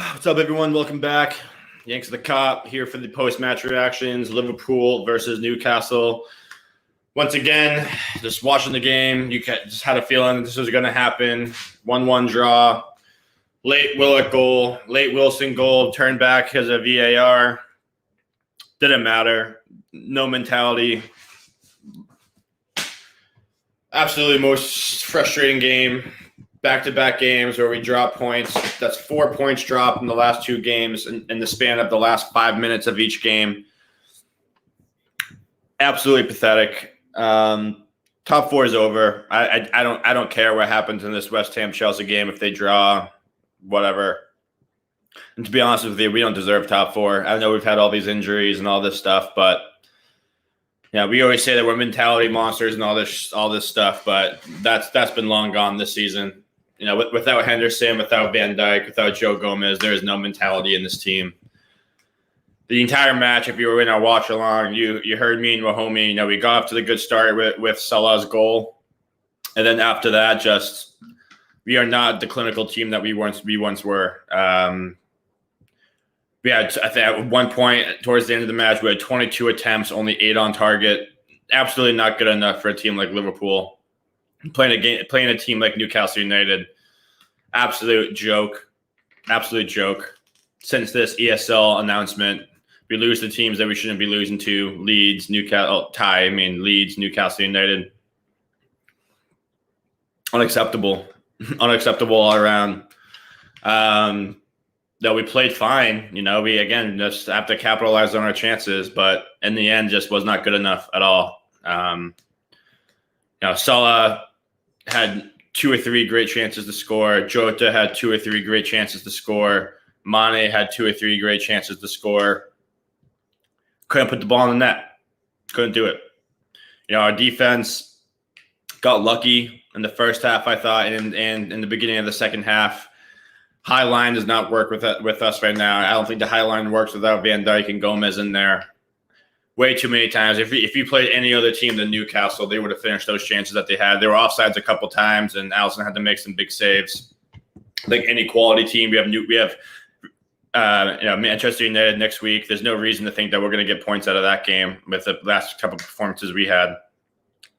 What's up, everyone? Welcome back. Yanks of the Cop here for the post-match reactions. Liverpool versus Newcastle. Once again, just watching the game, you just had a feeling this was going to happen. 1-1 draw. Late Willock goal, late Wilson goal, turned back because of VAR. Didn't matter. No mentality. Absolutely most frustrating game. Back-to-back games where we drop points. That's 4 points dropped in the last two games in the span of the last 5 minutes of each game. Absolutely pathetic. Top four is over. I don't care what happens in this West Ham Chelsea game if they draw, whatever. And to be honest with you, we don't deserve top four. I know we've had all these injuries and all this stuff, but yeah, we always say that we're mentality monsters and all this stuff, but that's been long gone this season. You know, without Henderson, without Van Dijk, without Joe Gomez, there is no mentality in this team. The entire match, if you were in our watch along, you heard me and Mahomie. You know, we got off to the good start with Salah's goal, and then after that, just we are not the clinical team that we once were. We had, I think, at one point towards the end of the match, we had 22 attempts, only 8 on target. Absolutely not good enough for a team like Liverpool. Playing a team like Newcastle United, absolute joke. Since this ESL announcement, we lose the teams that we shouldn't be losing to. Leeds, Newcastle, Leeds, Newcastle United. Unacceptable all around. No, we played fine. You know, we again just have to capitalize on our chances, but in the end, just was not good enough at all. Salah had 2 or 3 great chances to score. Jota had 2 or 3 great chances to score. Mane had 2 or 3 great chances to score. Couldn't put the ball in the net. Couldn't do it. You know, our defense got lucky in the first half, I thought, and in the beginning of the second half. High line does not work with us right now. I don't think the high line works without Van Dijk and Gomez in there. Way too many times. If you played any other team than Newcastle, they would have finished those chances that they had. They were offsides a couple times, and Alisson had to make some big saves. Like any quality team, we have Manchester United next week. There's no reason to think that we're going to get points out of that game with the last couple of performances we had.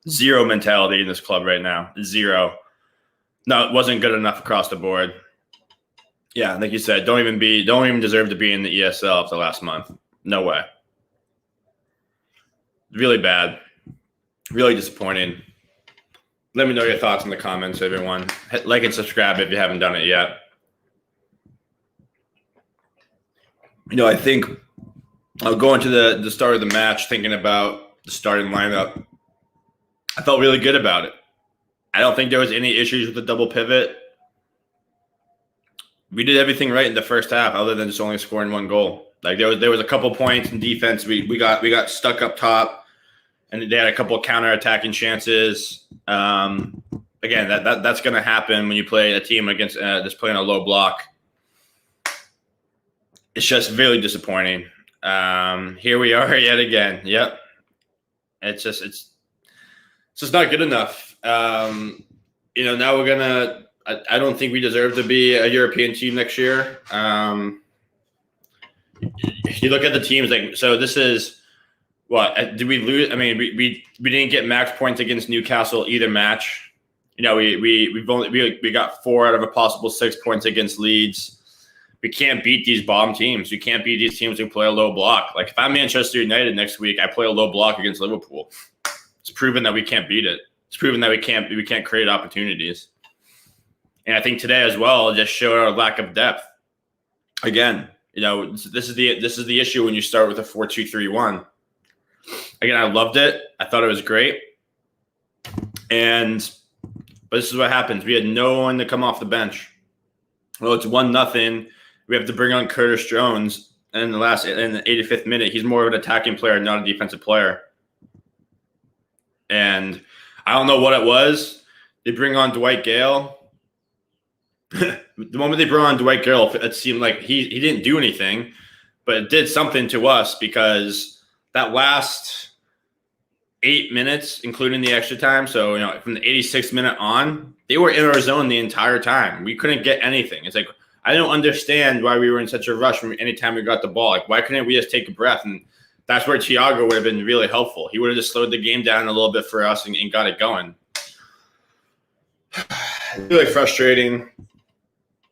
Zero mentality in this club right now. Zero. No, it wasn't good enough across the board. Yeah, like you said, don't even deserve to be in the ESL for the last month. No way. Really bad. Really disappointing. Let me know your thoughts in the comments, everyone. Hit like and subscribe if you haven't done it yet. You know, I think I'll go into the start of the match thinking about the starting lineup. I felt really good about it. I don't think there was any issues with the double pivot. We did everything right in the first half, other than just only scoring 1 goal. Like there was a couple points in defense. We got stuck up top, and they had a couple of counter-attacking chances. Again, that's going to happen when you play a team against that's playing a low block. It's just really disappointing. Here we are yet again. Yep, it's just not good enough. Now we're gonna. I don't think we deserve to be a European team next year. You look at the teams, like, so this is what did we lose? I mean, we didn't get max points against Newcastle either match. You know, we got 4 out of a possible 6 points against Leeds. We can't beat these bottom teams. We can't beat these teams who play a low block. Like if I'm Manchester United next week, I play a low block against Liverpool. It's proven that we can't beat it. It's proven that we can't create opportunities. And I think today as well just showed our lack of depth. Again, you know, this is the issue when you start with a 4-2-3-1. Again, I loved it. I thought it was great. But this is what happens. We had no one to come off the bench. Well, it's 1-0. We have to bring on Curtis Jones in the 85th minute. He's more of an attacking player, not a defensive player. And I don't know what it was. They bring on Dwight Gale. The moment they brought on Dwight Gale, it seemed like he didn't do anything, but it did something to us because that last 8 minutes, including the extra time, so from the 86th minute on, they were in our zone the entire time. We couldn't get anything. It's like I don't understand why we were in such a rush from anytime we got the ball. Like, why couldn't we just take a breath? And that's where Thiago would have been really helpful. He would have just slowed the game down a little bit for us and got it going. Really frustrating.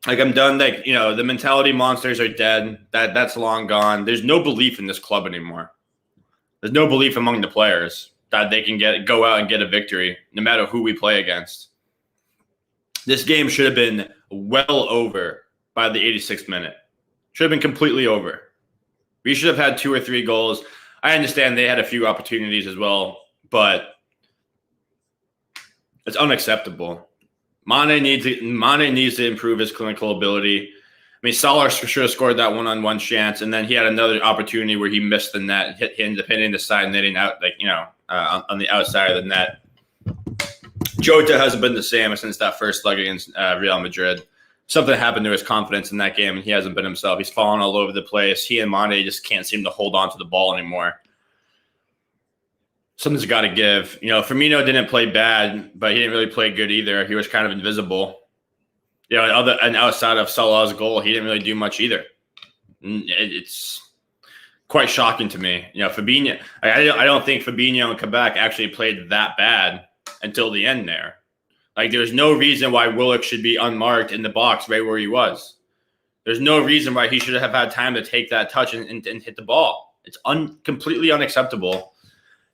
Like, I'm done. Like, the mentality monsters are dead. That's long gone. There's no belief in this club anymore. There's no belief among the players that they can go out and get a victory no matter who we play against. This game should have been well over by the 86th minute. Should have been completely over. We should have had 2 or 3 goals. I understand they had a few opportunities as well, but it's unacceptable. Mane needs to improve his clinical ability. I mean, Salah should have scored that one-on-one chance, and then he had another opportunity where he missed the net, hitting the side netting out, on the outside of the net. Jota hasn't been the same since that first leg against Real Madrid. Something happened to his confidence in that game, and he hasn't been himself. He's fallen all over the place. He and Mane just can't seem to hold on to the ball anymore. Something's got to give. Firmino didn't play bad, but he didn't really play good either. He was kind of invisible. And outside of Salah's goal, he didn't really do much either. It's quite shocking to me. Fabinho. I don't think Fabinho and Kabak actually played that bad until the end there. Like, there's no reason why Willock should be unmarked in the box right where he was. There's no reason why he should have had time to take that touch and hit the ball. It's completely unacceptable.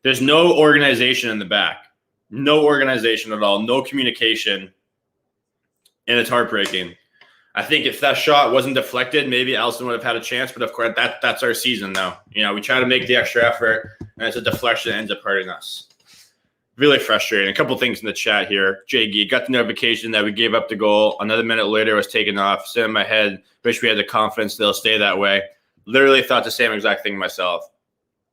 There's no organization in the back. No organization at all. No communication. And it's heartbreaking. I think if that shot wasn't deflected, maybe Alisson would have had a chance. But, of course, that's our season, though. We try to make the extra effort, and it's a deflection that ends up hurting us. Really frustrating. A couple things in the chat here. JG got the notification that we gave up the goal. Another minute later, it was taken off. Sit in my head. Wish we had the confidence they'll stay that way. Literally thought the same exact thing myself.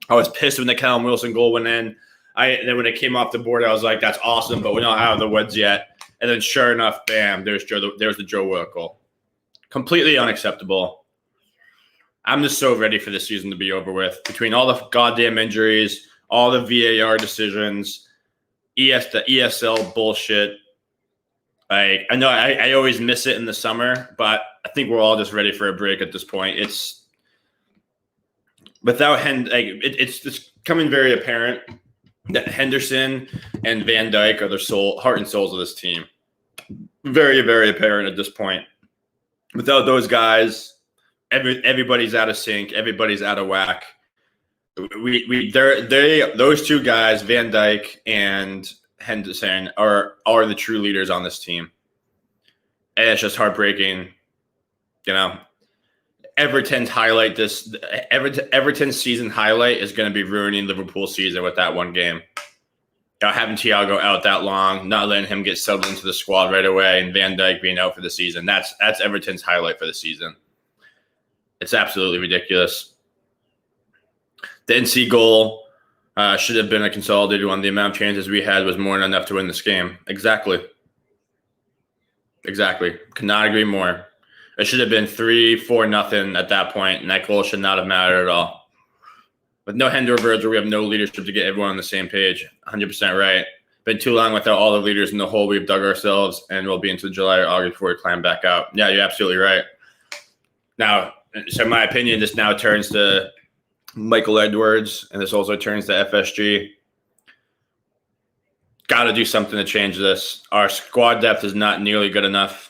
I was pissed when the Callum Wilson goal went in. Then when it came off the board, I was like, "That's awesome," but we're not out of the woods yet. And then, sure enough, bam! There's the Joe Willock goal. Completely unacceptable. I'm just so ready for this season to be over with. Between all the goddamn injuries, all the VAR decisions, the ESL bullshit. I know I always miss it in the summer, but I think we're all just ready for a break at this point. It's it's becoming very apparent that Henderson and Van Dijk are the heart and souls of this team. Very, very apparent at this point. Without those guys, everybody's out of sync. Everybody's out of whack. Those 2 guys, Van Dijk and Henderson, are the true leaders on this team. And it's just heartbreaking. Everton's season highlight is going to be ruining Liverpool's season with that one game. Having Thiago out that long, not letting him get settled into the squad right away, and Van Dijk being out for the season. That's Everton's highlight for the season. It's absolutely ridiculous. The NC goal should have been a consolidated one. The amount of chances we had was more than enough to win this game. Exactly. Could not agree more. It should have been 3-4-0 at that point, and that goal should not have mattered at all. With no Hendo or Virgil, we have no leadership to get everyone on the same page. 100% right. Been too long without all the leaders in the hole we've dug ourselves, and we'll be into July or August before we climb back out. Yeah, you're absolutely right. Now, so my opinion just now turns to Michael Edwards, and this also turns to FSG. Got to do something to change this. Our squad depth is not nearly good enough.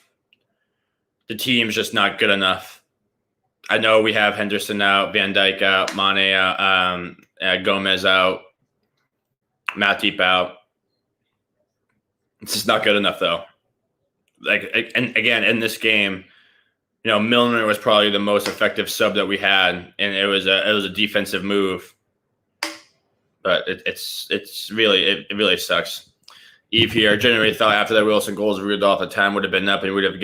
The team's just not good enough. I know we have Henderson out, Van Dijk out, Mane out, Gomez out, Matip out. It's just not good enough, though. And again, in this game, Milner was probably the most effective sub that we had, and it was a defensive move. But it really sucks. Eve here, generally thought after that Wilson goals ruled off, the time would have been up, and we would have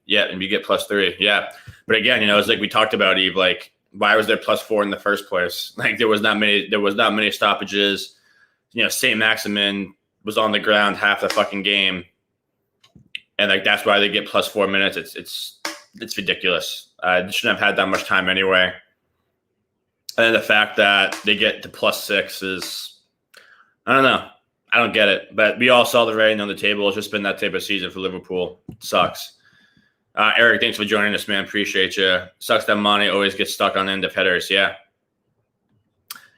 and we get +3. Yeah. But again, it's like we talked about, Eve, like, why was there +4 in the first place? Like, there was not many stoppages. Saint-Maximin was on the ground half the fucking game. And like, that's why they get +4 minutes. It's ridiculous. They shouldn't have had that much time anyway. And then the fact that they get to +6 is, I don't know. I don't get it. But we all saw the writing on the table. It's just been that type of season for Liverpool. It sucks. Eric, thanks for joining us, man. Appreciate you. Sucks that Mane always gets stuck on the end of headers. Yeah.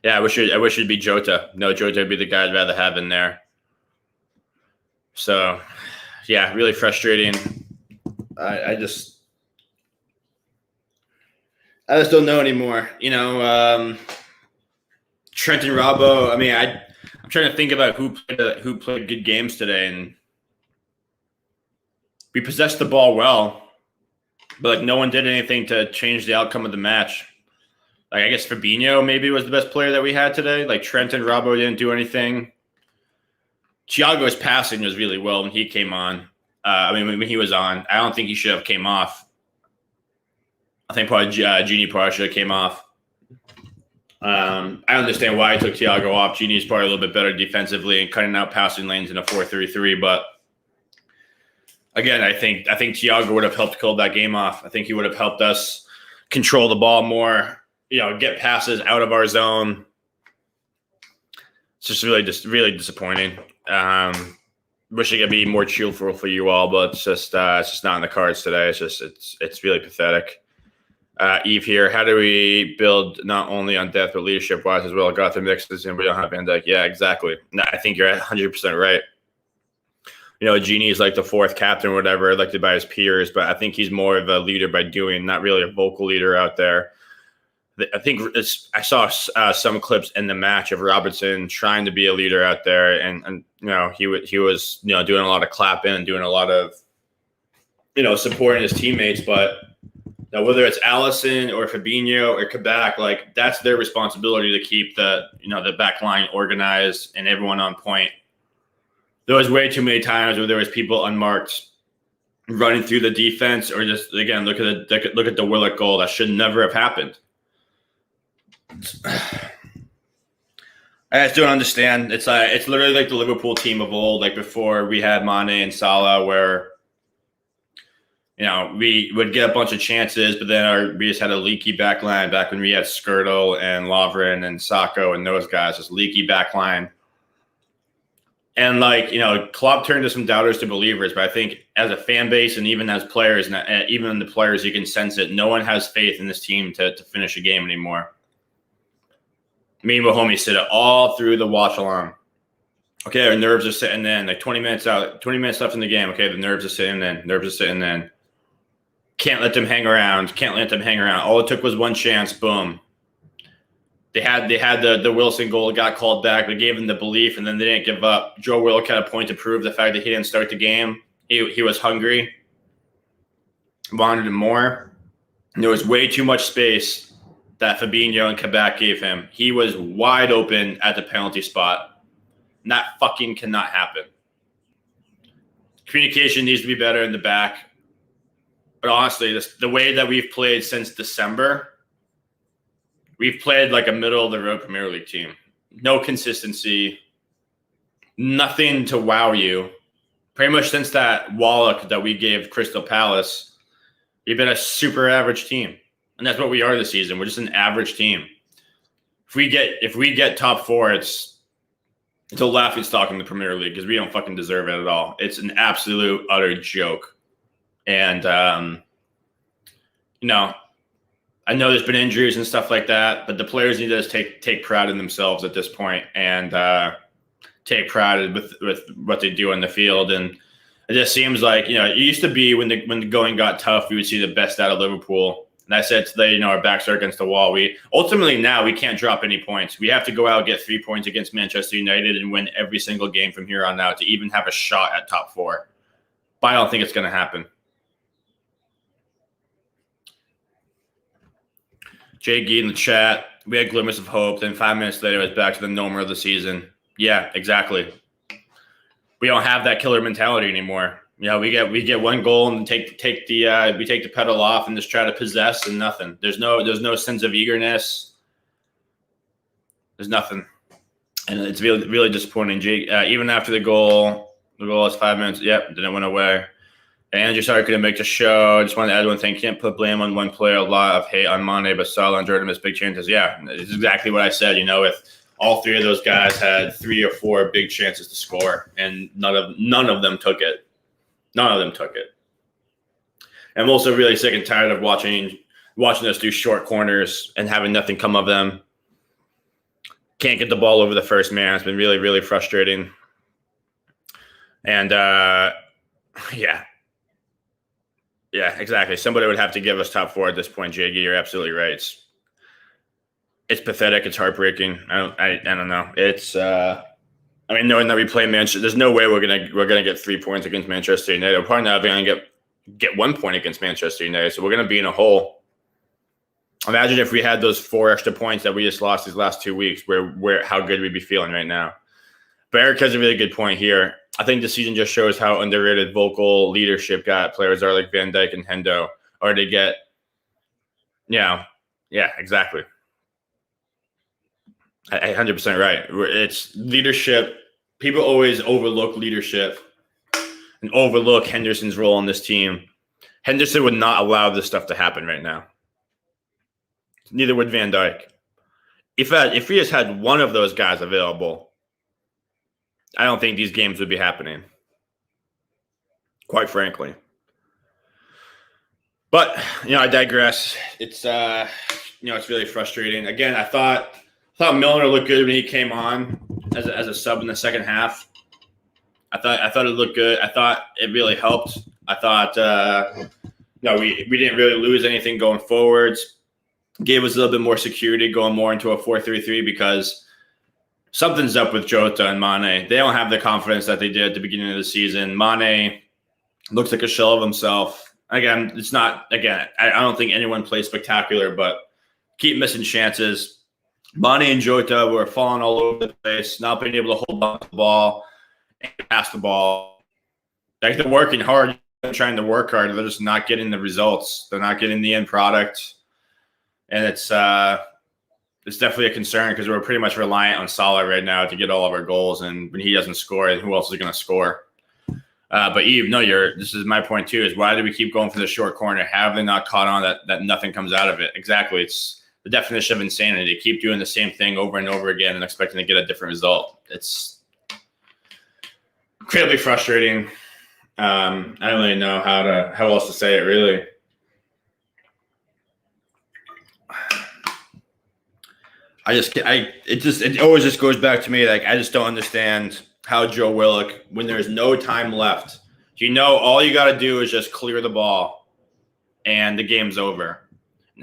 I wish it'd be Jota. No, Jota would be the guy I'd rather have in there. So, yeah, really frustrating. I just don't know anymore. Trent and Robbo. I mean, I'm trying to think about who played good games today, and we possessed the ball well, but no one did anything to change the outcome of the match. I guess Fabinho maybe was the best player that we had today. Trent and Robbo didn't do anything. Thiago's passing was really well when he came on. When he was on, I don't think he should have came off. I think probably Genie probably should have came off. I understand why I took Thiago off. Genie's probably a little bit better defensively and cutting out passing lanes in a 4-3-3. But again, I think Thiago would have helped kill that game off. I think he would have helped us control the ball more. Get passes out of our zone. It's just really disappointing. Wish it could be more cheerful for you all, but it's just not in the cards today. It's really pathetic. Eve here. How do we build not only on depth but leadership wise as well? Got the mixes and we don't have Van Dijk. Yeah, exactly. No, I think you're 100% right. Genie is like the fourth captain or whatever, elected by his peers, but I think he's more of a leader by doing, not really a vocal leader out there. I think I saw some clips in the match of Robertson trying to be a leader out there, and he was doing a lot of clapping and doing a lot of supporting his teammates. But whether it's Allison or Fabinho or Kabak, that's their responsibility to keep the back line organized and everyone on point. There was way too many times where there was people unmarked running through the defense, or just again look at the Willock goal that should never have happened. I just don't understand. It's literally like the Liverpool team of old, before we had Mane and Salah, where we would get a bunch of chances, but then we just had a leaky back line back when we had Skirtle and Lovren and Sacco and those guys, just leaky back line. And Klopp turned to some doubters to believers, but I think as a fan base and even as players, and even the players, you can sense it. No one has faith in this team to finish a game anymore. Me and Mahomie sit it all through the watch along. Okay, our nerves are sitting in. 20 minutes left in the game. Okay, the nerves are sitting in. Can't let them hang around. All it took was one chance. Boom. They had the Wilson goal, got called back. They gave them the belief, and then they didn't give up. Joe Willock had a point to prove. The fact that he didn't start the game, he was hungry, wanted more. And there was way too much space that Fabinho and Kabak gave him. He was wide open at the penalty spot. And that fucking cannot happen. Communication needs to be better in the back. But honestly, the way that we've played since December, we've played like a middle-of-the-road Premier League team. No consistency. Nothing to wow you. Pretty much since that Willock that we gave Crystal Palace, we've been a super average team. And that's what we are this season. We're just an average team. If we get top four, it's a laughing stock in the Premier League because we don't fucking deserve it at all. It's an absolute utter joke. And I know there's been injuries and stuff like that, but the players need to just take pride in themselves at this point and take pride with what they do on the field. And it just seems like it used to be when the going got tough, we would see the best out of Liverpool. And I said today, our backs are against the wall. Now we can't drop any points. We have to go out and get 3 points against Manchester United and win every single game from here on out to even have a shot at top four. But I don't think it's going to happen. Jay Gee in the chat. We had glimmers of hope. Then 5 minutes later, it was back to the normal of the season. Yeah, exactly. We don't have that killer mentality anymore. We get one goal and take the pedal off and just try to possess and nothing. There's no sense of eagerness. There's nothing, and it's really really disappointing. Even after the goal is 5 minutes. Yep, didn't win away. And Andrew sorry couldn't make the show. I just wanted to add one thing. Can't put blame on one player. A lot of hate on Mane, but Salah and Jordan missed big chances. Yeah, it's exactly what I said. If all three of those guys had 3 or 4 big chances to score, and none of them took it. None of them took it. I'm also really sick and tired of watching us do short corners and having nothing come of them. Can't get the ball over the first man. It's been really, really frustrating. And yeah, exactly. Somebody would have to give us top 4 at this point, JG. You're absolutely right. It's pathetic. It's heartbreaking. I don't know. It's knowing that we play Manchester, there's no way we're gonna get 3 points against Manchester United. We're probably not even gonna get 1 point against Manchester United. So we're gonna be in a hole. Imagine if we had those 4 extra points that we just lost these last 2 weeks. Where how good we'd be feeling right now. But Eric has a really good point here. I think the season just shows how underrated vocal leadership players are like Van Dijk and Hendo, or they get, yeah, exactly. 100% right. It's leadership. People always overlook leadership and overlook Henderson's role in this team. Henderson would not allow this stuff to happen right now. Neither would Van Dijk. If he just had one of those guys available, I don't think these games would be happening, quite frankly. But, I digress. It's, it's really frustrating. Again, I thought Milner looked good when he came on as a sub in the second half. I thought it looked good. I thought it really helped. I thought, we didn't really lose anything going forwards. Gave us a little bit more security going more into a 4-3-3 because something's up with Jota and Mane. They don't have the confidence that they did at the beginning of the season. Mane looks like a shell of himself. Again, I don't think anyone plays spectacular, but keep missing chances. Mane and Jota were falling all over the place, not being able to hold on to the ball and pass the ball. Like, they're working hard, trying to work hard. They're just not getting the results. They're not getting the end product. And it's definitely a concern because we're pretty much reliant on Salah right now to get all of our goals. And when he doesn't score, who else is going to score? But Eve, this is my point too, is why do we keep going for the short corner? Have they not caught on that nothing comes out of it? Exactly. It's the definition of insanity. Keep doing the same thing over and over again and expecting to get a different result. It's incredibly frustrating. I don't really know how else to say it, really. It always just goes back to me. Like, I just don't understand how Joe Willock, when there's no time left, all you got to do is just clear the ball and the game's over.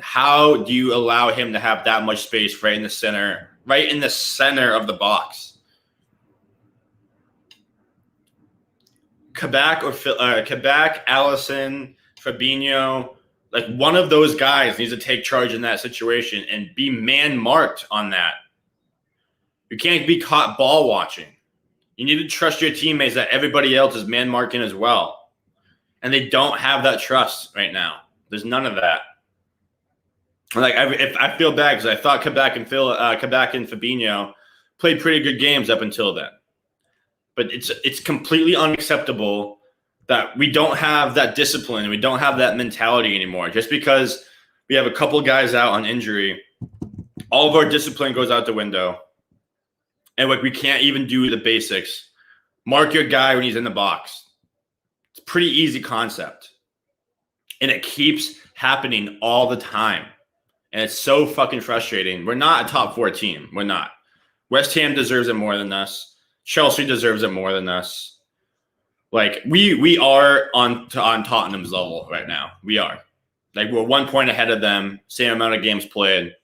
How do you allow him to have that much space right in the center of the box? Kabak, Allison, Fabinho, like, one of those guys needs to take charge in that situation and be man-marked on that. You can't be caught ball watching. You need to trust your teammates that everybody else is man-marking as well. And they don't have that trust right now. There's none of that. Like, I feel bad because I thought Kabak and Fabinho played pretty good games up until then. But it's completely unacceptable that we don't have that discipline. We don't have that mentality anymore. Just because we have a couple guys out on injury, all of our discipline goes out the window. And we can't even do the basics. Mark your guy when he's in the box. It's a pretty easy concept. And it keeps happening all the time. And it's so fucking frustrating. We're not a top 4 team. We're not. West Ham deserves it more than us. Chelsea deserves it more than us. Like, we are on Tottenham's level right now. We are. Like, we're 1 point ahead of them, same amount of games played.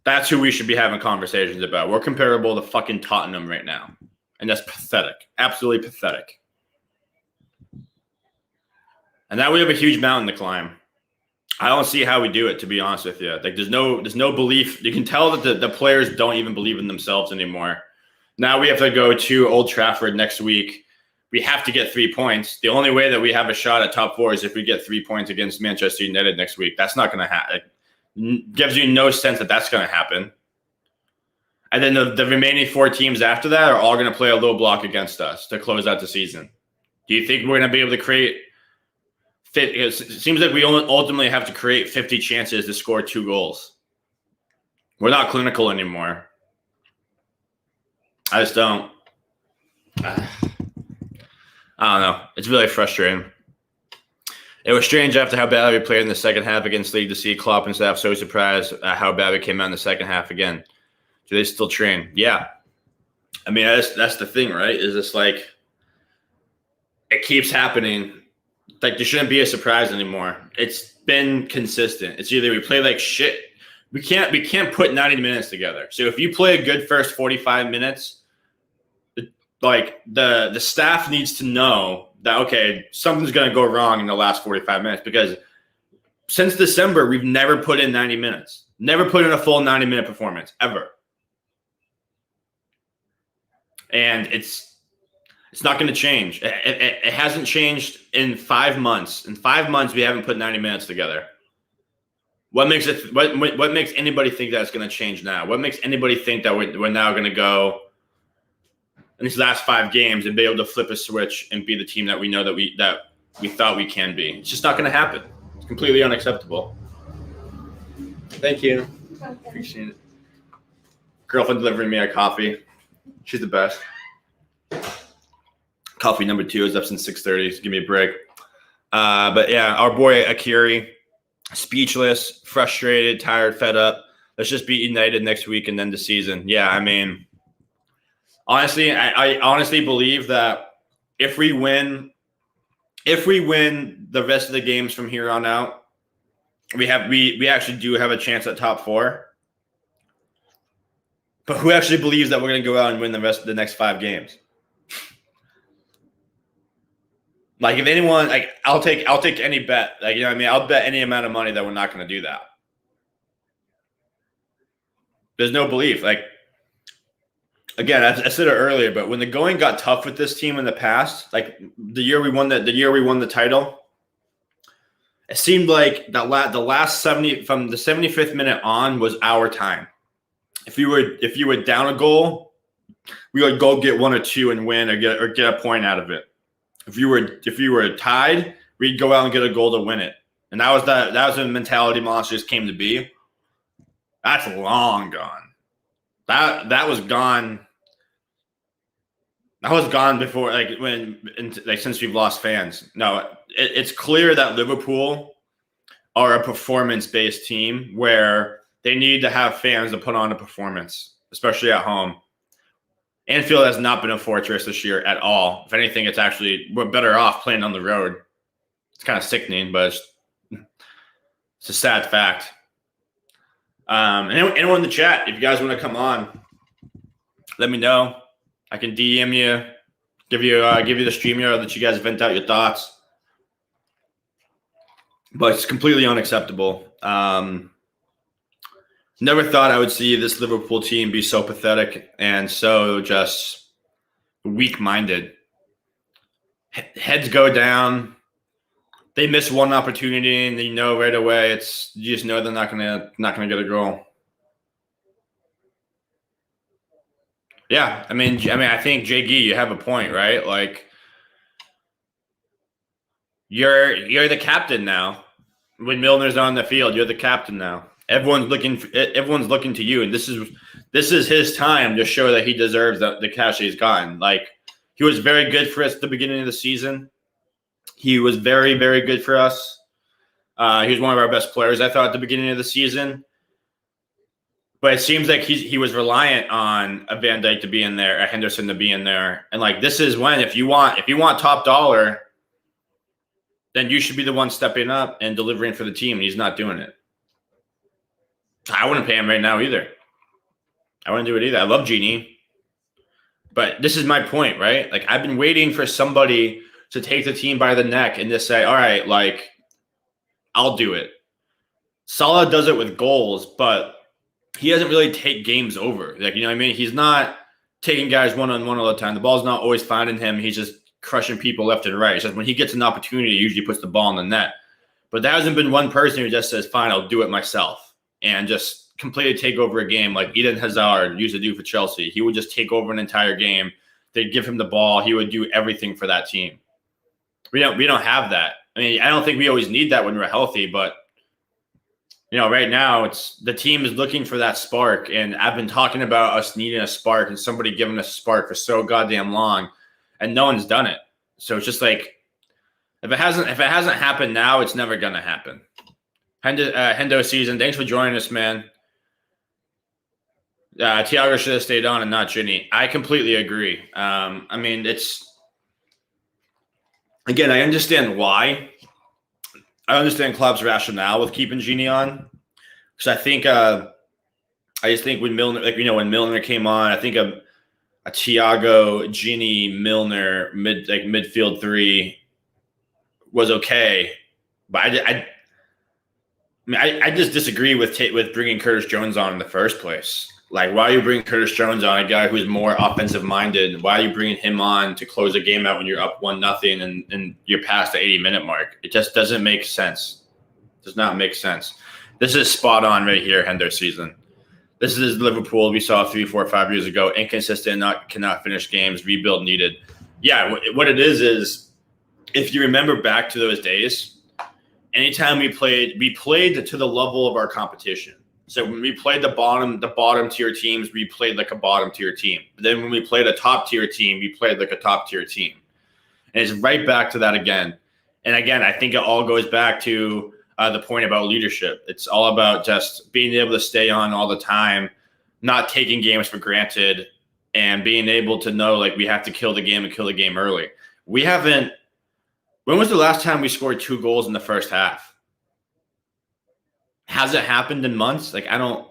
That's who we should be having conversations about. We're comparable to fucking Tottenham right now. And that's pathetic. Absolutely pathetic. And now we have a huge mountain to climb. I don't see how we do it, to be honest with you. Like, there's no belief. You can tell that the players don't even believe in themselves anymore. Now we have to go to Old Trafford next week. We have to get 3 points. The only way that we have a shot at top 4 is if we get 3 points against Manchester United next week. That's not going to happen. It gives you no sense that that's going to happen. And then the remaining 4 teams after that are all going to play a low block against us to close out the season. Do you think we're going to be able to create – it seems like we ultimately have to create 50 chances to score 2 goals. We're not clinical anymore. I just don't. I don't know. It's really frustrating. It was strange after how bad we played in the second half against League to see Klopp and staff so surprised at how bad we came out in the second half again. Do they still train? Yeah. I mean, that's the thing, right? Is this like it keeps happening. Like there shouldn't be a surprise anymore. It's been consistent. It's either we play like shit. We can't put 90 minutes together. So if you play a good first 45 minutes, like the staff needs to know that, okay, something's going to go wrong in the last 45 minutes, because since December, we've never put in 90 minutes, never put in a full 90-minute performance ever. And it's not going to change. It hasn't changed in 5 months. In 5 months, we haven't put 90 minutes together. What makes anybody think that's going to change now? What makes anybody think that we're now going to go in these last 5 games and be able to flip a switch and be the team that we know that we thought we can be? It's just not going to happen. It's completely unacceptable. Thank you. Appreciate it. Girlfriend delivering me a coffee. She's the best. Coffee number 2 is up since 6:30. So give me a break. But yeah, our boy Akiri, speechless, frustrated, tired, fed up. Let's just beat United next week and then the season. Yeah, I mean, honestly, I honestly believe that if we win the rest of the games from here on out, we actually do have a chance at top 4. But who actually believes that we're going to go out and win the rest of the next 5 games? Like, if anyone, like, I'll take any bet. Like, you know what I mean? I'll bet any amount of money that we're not going to do that. There's no belief. Like, again, I said it earlier, but when the going got tough with this team in the past, like the year we won the title, it seemed like the last 70 from the 75th minute on was our time. If you were down a goal, we would go get 1 or 2 and win, or get a point out of it. If you were tied, we'd go out and get a goal to win it. And that was the mentality Monsters came to be. That's long gone. That was gone. That was gone before, since we've lost fans. No, it's clear that Liverpool are a performance-based team where they need to have fans to put on a performance, especially at home. Anfield has not been a fortress this year at all. If anything, we're better off playing on the road. It's kind of sickening, but it's a sad fact. Anyone in the chat, if you guys want to come on, let me know. I can DM you, give you the stream here, let you guys vent out your thoughts. But it's completely unacceptable. Never thought I would see this Liverpool team be so pathetic and so just weak-minded. Heads go down. They miss one opportunity, and you know right away you just know they're not gonna get a goal. Yeah, I mean, I think JG, you have a point, right? Like, you're the captain now. When Milner's on the field, you're the captain now. Everyone's looking to you, and this is his time to show that he deserves the cash he's gotten. Like, he was very good for us at the beginning of the season. He was very, very good for us. He was one of our best players, I thought, at the beginning of the season. But it seems like he was reliant on a Van Dijk to be in there, a Henderson to be in there, and like this is when if you want top dollar, then you should be the one stepping up and delivering for the team. And he's not doing it. I wouldn't pay him right now either. I wouldn't do it either. I love Genie. But this is my point, right? Like, I've been waiting for somebody to take the team by the neck and just say, all right, like, I'll do it. Salah does it with goals, but he doesn't really take games over. Like, you know what I mean? He's not taking guys one-on-one all the time. The ball's not always finding him. He's just crushing people left and right. It's just when he gets an opportunity, he usually puts the ball in the net. But there hasn't been one person who just says, fine, I'll do it myself. And just completely take over a game like Eden Hazard used to do for Chelsea. He would just take over an entire game. They'd give him the ball. He would do everything for that team. We don't have that. I mean, I don't think we always need that when we're healthy, but you know, right now it's the team is looking for that spark. And I've been talking about us needing a spark and somebody giving us a spark for so goddamn long, and no one's done it. So it's just like If it hasn't happened now, it's never gonna happen. Hendo season. Thanks for joining us, man. Thiago should have stayed on and not Ginny. I completely agree. I mean, again, I understand why. I understand Klopp's rationale with keeping Gini on, because I just think when Milner, when Milner came on, I think a Thiago, Gini, Milner midfield three was okay, but I just disagree with bringing Curtis Jones on in the first place. Like, why are you bringing Curtis Jones on, a guy who's more offensive minded? Why are you bringing him on to close a game out when you're up 1-0 and you're past the 80-minute mark? It just doesn't make sense. It does not make sense. This is spot on right here, Hendo season. This is Liverpool we saw 3, 4, 5 years ago. Inconsistent, cannot finish games, rebuild needed. Yeah, what it is if you remember back to those days, anytime we played to the level of our competition. So when we played the bottom tier teams, we played like a bottom tier team. But then when we played a top tier team, we played like a top tier team. And it's right back to that again. And again, I think it all goes back to the point about leadership. It's all about just being able to stay on all the time, not taking games for granted, and being able to know, like, we have to kill the game and kill the game early. We haven't. When was the last time we scored 2 goals in the first half? Has it happened in months? Like, I don't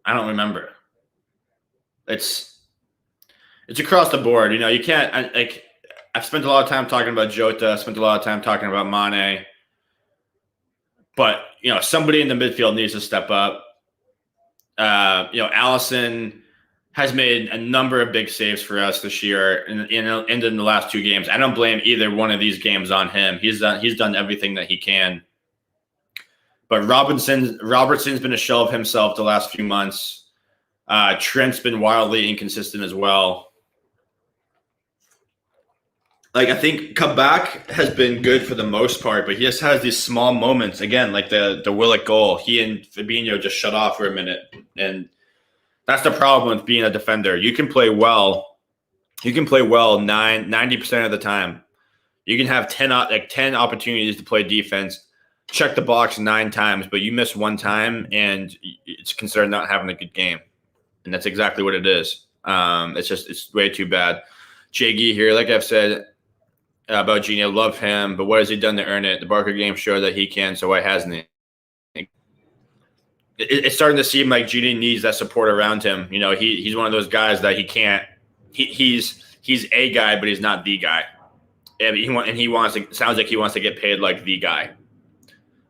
remember. It's across the board. You can't. I've spent a lot of time talking about Jota. Spent a lot of time talking about Mane. But somebody in the midfield needs to step up. Alisson has made a number of big saves for us this year, and in the last 2 games. I don't blame either one of these games on him. He's done everything that he can. But Robertson's been a shell of himself the last few months. Trent's been wildly inconsistent as well. Like, I think Kabak has been good for the most part, but he just has these small moments. Again, like the Willock goal. He and Fabinho just shut off for a minute. And that's the problem with being a defender. You can play well. You can play well 90% of the time. You can have 10 opportunities to play defense, check the box 9 times, but you miss 1 time, and it's considered not having a good game. And that's exactly what it is. It's way too bad. JG here, like I've said about Gini, I love him, but what has he done to earn it? The Barker game showed that he can, so why hasn't he? It's starting to seem like Gini needs that support around him. He's one of those guys that he can't. He's a guy, but he's not the guy. And sounds like he wants to get paid like the guy.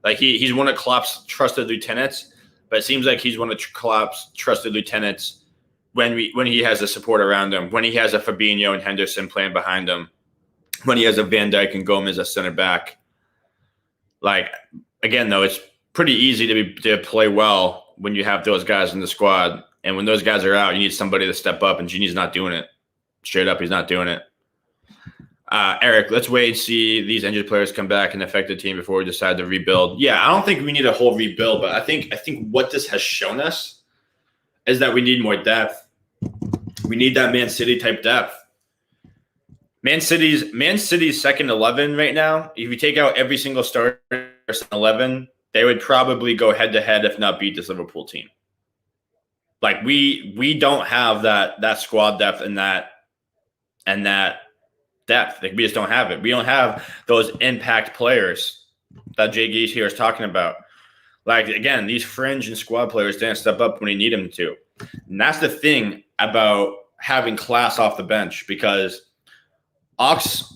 Like he's one of Klopp's trusted lieutenants, but it seems like he's one of Klopp's trusted lieutenants when he has the support around him, when he has a Fabinho and Henderson playing behind him, when he has a Van Dijk and Gomez as center back. Like, again, though, it's pretty easy to play well when you have those guys in the squad. And when those guys are out, you need somebody to step up, and Gini's not doing it. Straight up, he's not doing it. Eric, let's wait and see these injured players come back and affect the team before we decide to rebuild. Yeah, I don't think we need a whole rebuild, but I think what this has shown us is that we need more depth. We need that Man City type depth. Man City's second 11 right now, if you take out every single starter 11, they would probably go head to head, if not beat this Liverpool team. Like, we don't have that squad depth and that depth. Like, we just don't have it. We don't have those impact players that Jay Geese here is talking about. Like, again, these fringe and squad players didn't step up when you need them to. And that's the thing about having class off the bench, because Ox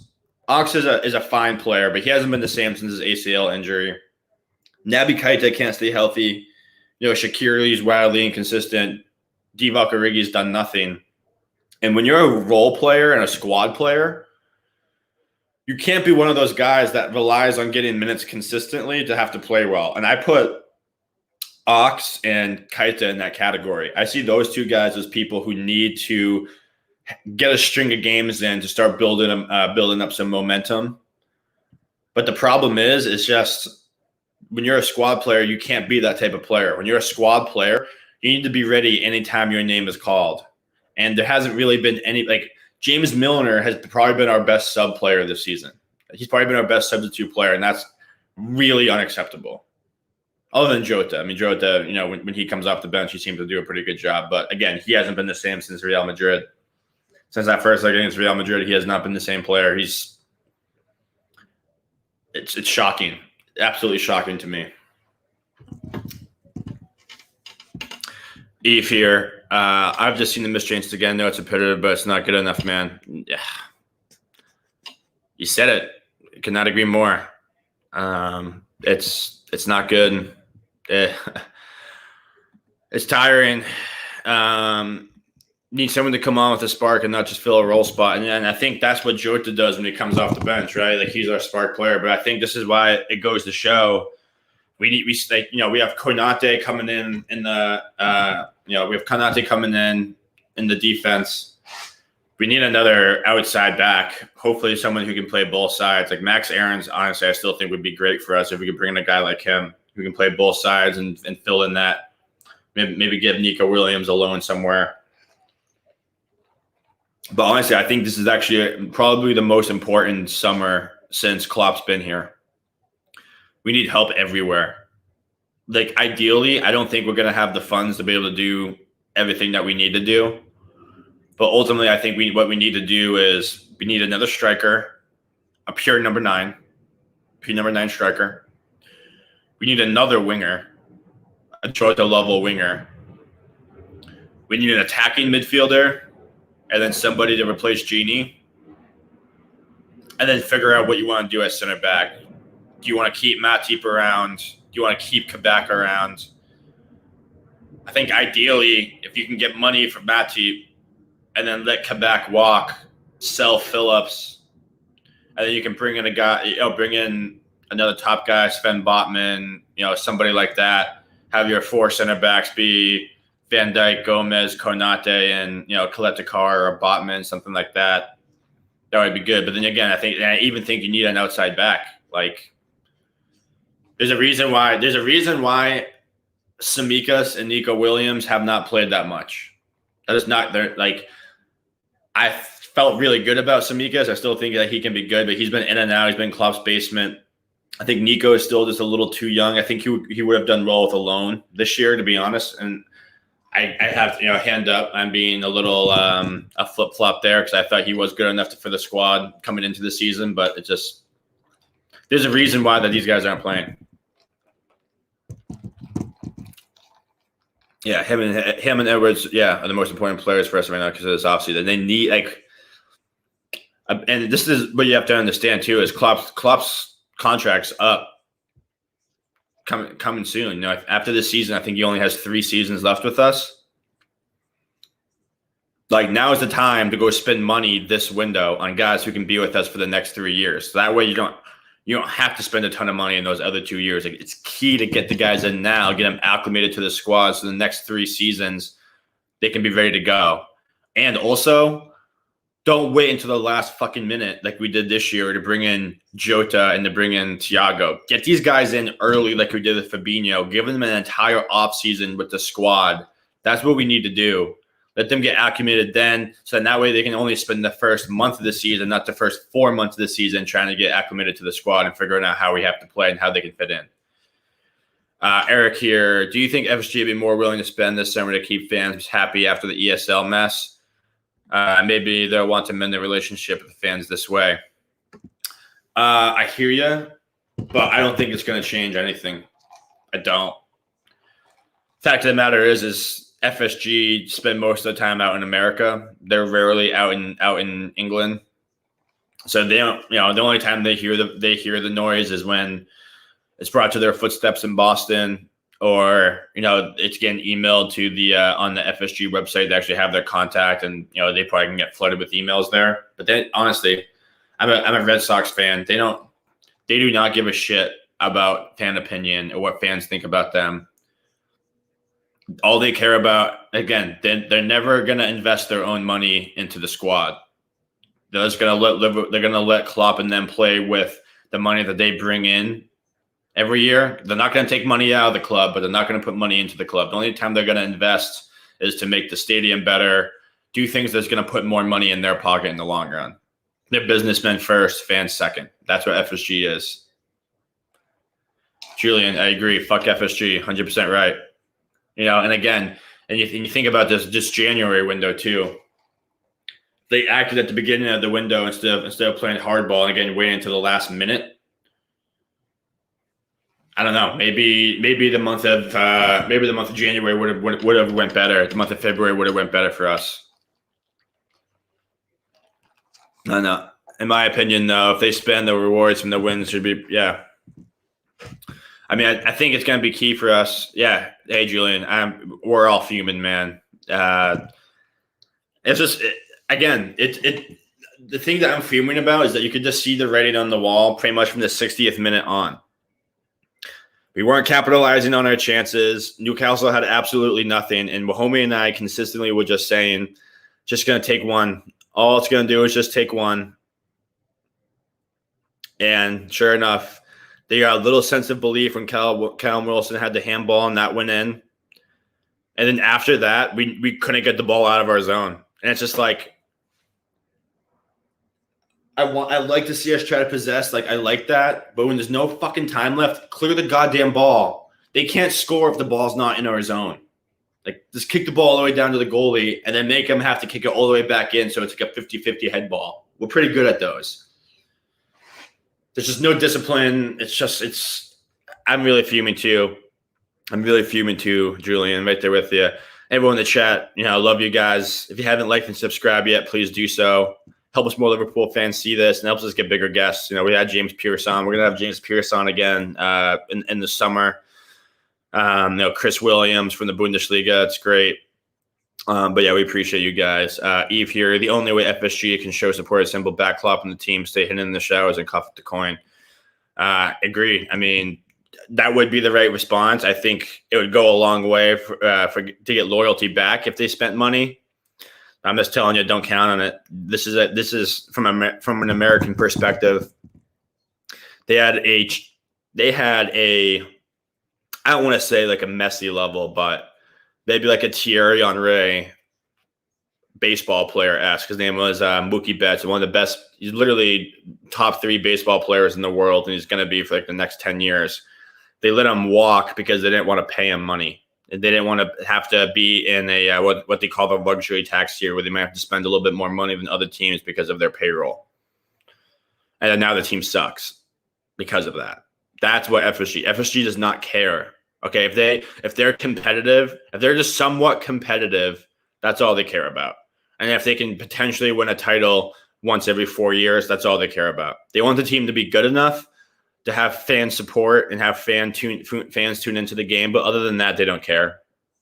is a fine player, but he hasn't been the same since his ACL injury. Naby Keita can't stay healthy. Shaqiri's wildly inconsistent. Divock Origi's done nothing. And when you're a role player and a squad player, you can't be one of those guys that relies on getting minutes consistently to have to play well. And I put Ox and Keita in that category. I see those 2 guys as people who need to get a string of games in to start building up some momentum. But the problem is just when you're a squad player, you can't be that type of player. When you're a squad player, you need to be ready anytime your name is called. And there hasn't really been any, like, James Milner has probably been our best sub player this season. He's probably been our best substitute player, and that's really unacceptable. Other than Jota. I mean, Jota, when he comes off the bench, he seems to do a pretty good job. But again, he hasn't been the same since Real Madrid. Since that first leg against Real Madrid, he has not been the same player. It's shocking. Absolutely shocking to me. Eve here. I've just seen the missed chances again. No, it's a pity, but it's not good enough, man. Yeah. You said it. I could not agree more. It's not good. It's tiring. Need someone to come on with a spark and not just fill a role spot. And I think that's what Jota does when he comes off the bench, right? Like, he's our spark player. But I think this is why it goes to show we have Konate coming in the we have Konate coming in the defense. We need another outside back. Hopefully someone who can play both sides. Like Max Aarons, honestly, I still think would be great for us if we could bring in a guy like him who can play both sides and fill in that. Maybe give Nico Williams a loan somewhere. But honestly, I think this is actually probably the most important summer since Klopp's been here. We need help everywhere. Like, ideally, I don't think we're going to have the funds to be able to do everything that we need to do. But ultimately, I think what we need to do is we need another striker, a pure number 9 striker. We need another winger, a Jota-level winger. We need an attacking midfielder, and then somebody to replace Genie. And then figure out what you want to do at center back. Do you want to keep Matip around? Do you want to keep Kabak around? I think ideally, if you can get money from Matip and then let Kabak walk, sell Phillips, and then you can bring in bring in another top guy, Sven Botman, somebody like that. Have your 4 center backs be Van Dijk, Gomez, Konate, and Kaletakar or Botman, something like that. That would be good. But then again, I even think you need an outside back. Like, there's a reason why Tsimikas and Nico Williams have not played that much. That is not there. Like, I felt really good about Tsimikas. I still think that he can be good, but he's been in and out. He's been in Klopp's basement. I think Nico is still just a little too young. I think he would have done well with a loan this year, to be honest. And I have hand up. I'm being a little a flip flop there because I thought he was good enough for the squad coming into the season, but it just there's a reason why that these guys aren't playing. Yeah, him and Edwards, are the most important players for us right now because of this offseason. They need and this is what you have to understand too is Klopp's contract's up. Coming soon. After this season, I think he only has 3 seasons left with us. Like, now is the time to go spend money this window on guys who can be with us for the next 3 years. So that way you don't have to spend a ton of money in those other 2 years. Like, it's key to get the guys in now, get them acclimated to the squad so the next 3 seasons they can be ready to go. And also, don't wait until the last fucking minute like we did this year to bring in Jota and to bring in Thiago. Get these guys in early like we did with Fabinho. Give them an entire offseason with the squad. That's what we need to do. Let them get acclimated then, so that way they can only spend the first month of the season, not the first 4 months of the season, trying to get acclimated to the squad and figuring out how we have to play and how they can fit in. Eric here, do you think FSG would be more willing to spend this summer to keep fans happy after the ESL mess? Maybe they'll want to mend their relationship with the fans this way. I hear you, but I don't think it's going to change anything. I don't. Fact of the matter is FSG spend most of the time out in America. They're rarely out in England. So they don't. The only time they hear the noise is when it's brought to their footsteps in Boston, or it's getting emailed to the on the FSG website. They actually have their contact, and they probably can get flooded with emails there. But then, honestly, I'm a Red Sox fan. They do not give a shit about fan opinion or what fans think about them. All they care about, again, they're never gonna invest their own money into the squad. They're just gonna let Klopp and them play with the money that they bring in every year. They're not going to take money out of the club, but they're not going to put money into the club. The only time they're going to invest is to make the stadium better, do things that's going to put more money in their pocket in the long run. They're businessmen first, fans second. That's what FSG is. Julian, I agree. Fuck FSG, 100% right. And again, and you think about this January window too. They acted at the beginning of the window instead of playing hardball and again waiting until the last minute. I don't know. Maybe the month of January would have went better. The month of February would have went better for us. I don't know. In my opinion, though, if they spend the rewards from the wins, should be I mean, I think it's going to be key for us. Yeah. Hey, Julian, we're all fuming, man. It's just the thing that I'm fuming about is that you could just see the writing on the wall pretty much from the 60th minute on. We weren't capitalizing on our chances. Newcastle had absolutely nothing. And Mahomey and I consistently were just saying, just going to take one. All it's going to do is just take one. And sure enough, they got a little sense of belief when Callum Wilson had the handball and that went in. And then after that, we couldn't get the ball out of our zone. And it's just like, I like to see us try to possess. Like, I like that. But when there's no fucking time left, clear the goddamn ball. They can't score if the ball's not in our zone. Like, just kick the ball all the way down to the goalie and then make them have to kick it all the way back in so it's like a 50-50 head ball. We're pretty good at those. There's just no discipline. I'm really fuming too. Julian, right there with you. Everyone in the chat, I love you guys. If you haven't liked and subscribed yet, please do so. Help us more Liverpool fans see this and helps us get bigger guests. We had James Pierce on. We're going to have James Pierce on again in the summer. Chris Williams from the Bundesliga. It's great. But yeah, we appreciate you guys. Eve here. The only way FSG can show support is simple backclop on the team, stay hidden in the shadows, and cuff up the coin. Agree. I mean, that would be the right response. I think it would go a long way to get loyalty back if they spent money. I'm just telling you, don't count on it. This is from an American perspective. They had a I don't want to say like a Messi level, but maybe like a Thierry Henry baseball player-esque. His name was Mookie Betts, one of the best. He's literally top 3 baseball players in the world, and he's going to be for like the next 10 years. They let him walk because they didn't want to pay him money. They didn't want to have to be in a what they call the luxury tax tier, where they might have to spend a little bit more money than other teams because of their payroll. And then now the team sucks because of that. That's what FSG does not care. Okay, if they're competitive, if they're just somewhat competitive, that's all they care about. And if they can potentially win a title once every 4 years, that's all they care about. They want the team to be good enough to have fan support and have fans tune into the game. But other than that, they don't care.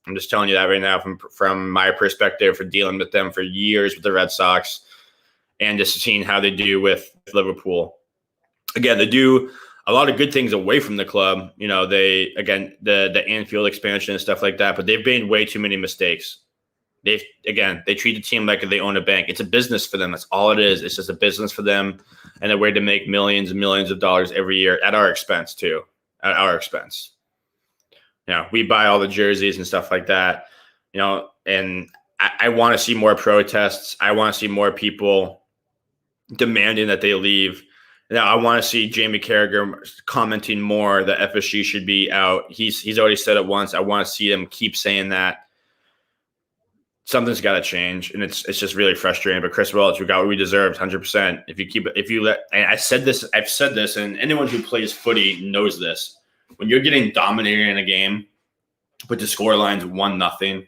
I'm just telling you that right now from my perspective, for dealing with them for years with the Red Sox and just seeing how they do with Liverpool. Again, they do a lot of good things away from the club. The Anfield expansion and stuff like that, but they've made way too many mistakes. They treat the team like they own a bank. It's a business for them. That's all it is. It's just a business for them and a way to make millions and millions of dollars every year at our expense too. At our expense. We buy all the jerseys and stuff like that, and I want to see more protests. I want to see more people demanding that they leave. Now, I want to see Jamie Carragher commenting more that FSG should be out. He's already said it once. I want to see him keep saying that. Something's got to change, and it's just really frustrating. But Chris Willock, we got what we deserved, 100%. And I've said this, and anyone who plays footy knows this. When you're getting dominated in a game, but the score line's 1-0,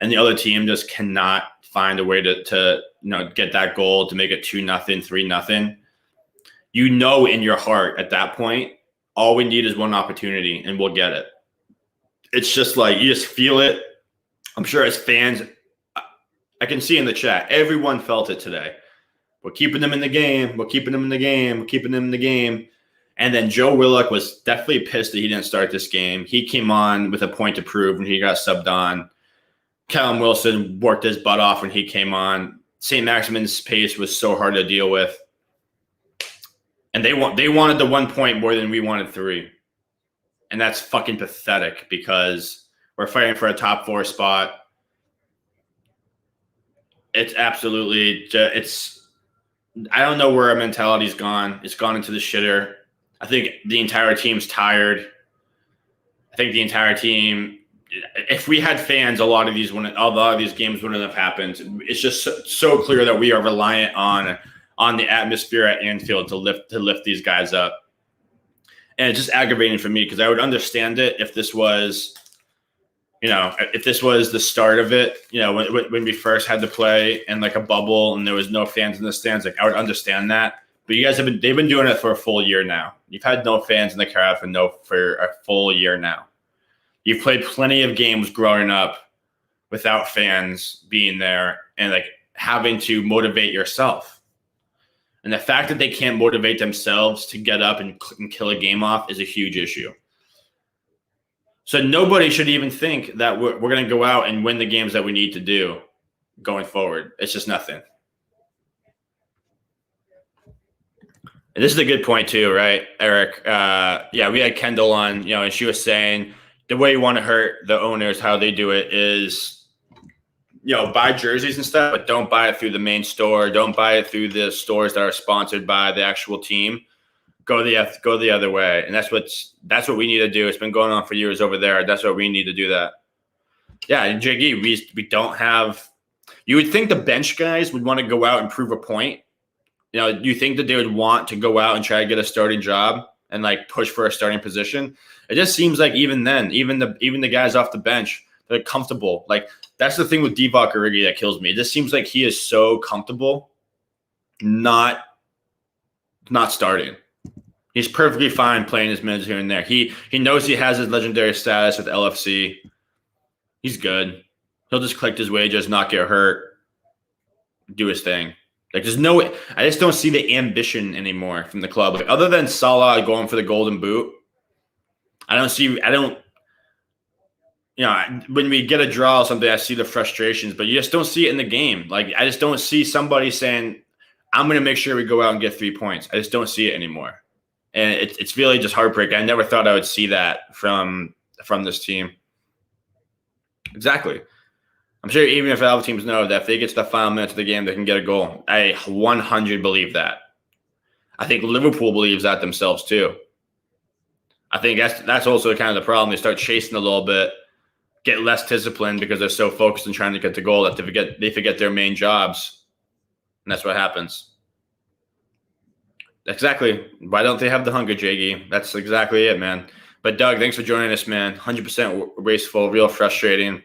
and the other team just cannot find a way to get that goal to make it 2-0, 3-0. In your heart at that point, all we need is one opportunity, and we'll get it. It's just like you just feel it. I'm sure as fans, I can see in the chat, everyone felt it today. We're keeping them in the game. We're keeping them in the game. We're keeping them in the game. And then Joe Willock was definitely pissed that he didn't start this game. He came on with a point to prove when he got subbed on. Callum Wilson worked his butt off when he came on. Saint-Maximin's pace was so hard to deal with. And they wanted the 1 point more than we wanted 3. And that's fucking pathetic because we're fighting for a top 4 spot. It's absolutely I don't know where our mentality's gone. It's gone into the shitter. I think the entire team's tired. I think the entire team, if we had fans, a lot of these games wouldn't have happened. It's just so clear that we are reliant on the atmosphere at Anfield to lift these guys up. And it's just aggravating for me because I would understand it if this was, if this was the start of it, when we first had to play in like a bubble and there was no fans in the stands, like I would understand that. But you guys they've been doing it for a full year now. You've had no fans in the crowd for a full year now. You've played plenty of games growing up without fans being there and like having to motivate yourself. And the fact that they can't motivate themselves to get up and kill a game off is a huge issue. So nobody should even think that we're going to go out and win the games that we need to do going forward. It's just nothing. And this is a good point too, right, Eric? We had Kendall on, and she was saying the way you want to hurt the owners, how they do it is, buy jerseys and stuff, but don't buy it through the main store. Don't buy it through the stores that are sponsored by the actual team. Go the other way. And that's what we need to do. It's been going on for years over there. That's what we need to do that. Yeah, JG, we don't have – you would think the bench guys would want to go out and prove a point. You think that they would want to go out and try to get a starting job and like push for a starting position? It just seems like even then, even the guys off the bench, they're comfortable. Like that's the thing with Divock Origi that kills me. It just seems like he is so comfortable not starting. He's perfectly fine playing his minutes here and there. He knows he has his legendary status with LFC. He's good. He'll just collect his wages, not get hurt, do his thing. Like there's no way. I just don't see the ambition anymore from the club. Like, other than Salah going for the golden boot, when we get a draw or something, I see the frustrations, but you just don't see it in the game. Like I just don't see somebody saying, I'm going to make sure we go out and get 3 points. I just don't see it anymore. And it's really just heartbreaking. I never thought I would see that from this team. Exactly. I'm sure even if other teams know that if they get to the final minutes of the game, they can get a goal. I 100 believe that. I think Liverpool believes that themselves too. I think that's also kind of the problem. They start chasing a little bit, get less disciplined because they're so focused on trying to get the goal that they forget their main jobs. And that's what happens. Exactly. Why don't they have the hunger, JG? That's exactly it, man. But Doug, thanks for joining us, man. 100% wasteful, real frustrating.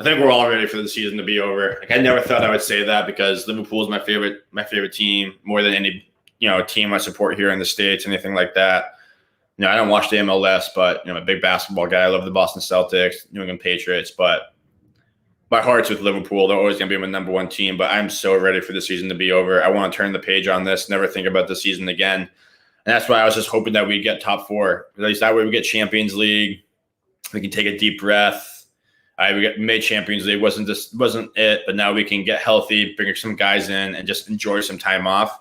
I think we're all ready for the season to be over. Like I never thought I would say that because Liverpool is my favorite team more than any team I support here in the States, anything like that. I don't watch the MLS, but I'm a big basketball guy. I love the Boston Celtics, New England Patriots, but my heart's with Liverpool. They're always going to be my number one team, but I'm so ready for the season to be over. I want to turn the page on this, never think about the season again. And that's why I was just hoping that we'd get top four. At least that way we get Champions League. We can take a deep breath. We made Champions League. Wasn't it, but now we can get healthy, bring some guys in, and just enjoy some time off.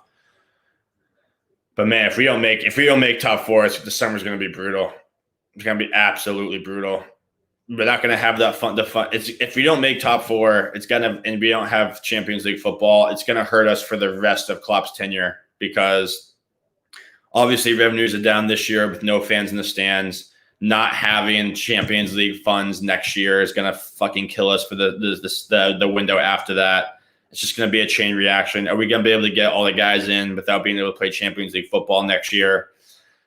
But man, if we don't make top four, the summer's going to be brutal. It's going to be absolutely brutal. We're not going to have that fun. If we don't make top four, and we don't have Champions League football, it's going to hurt us for the rest of Klopp's tenure because obviously revenues are down this year with no fans in the stands. Not having Champions League funds next year is going to fucking kill us for the window after that. It's just going to be a chain reaction. Are we going to be able to get all the guys in without being able to play Champions League football next year?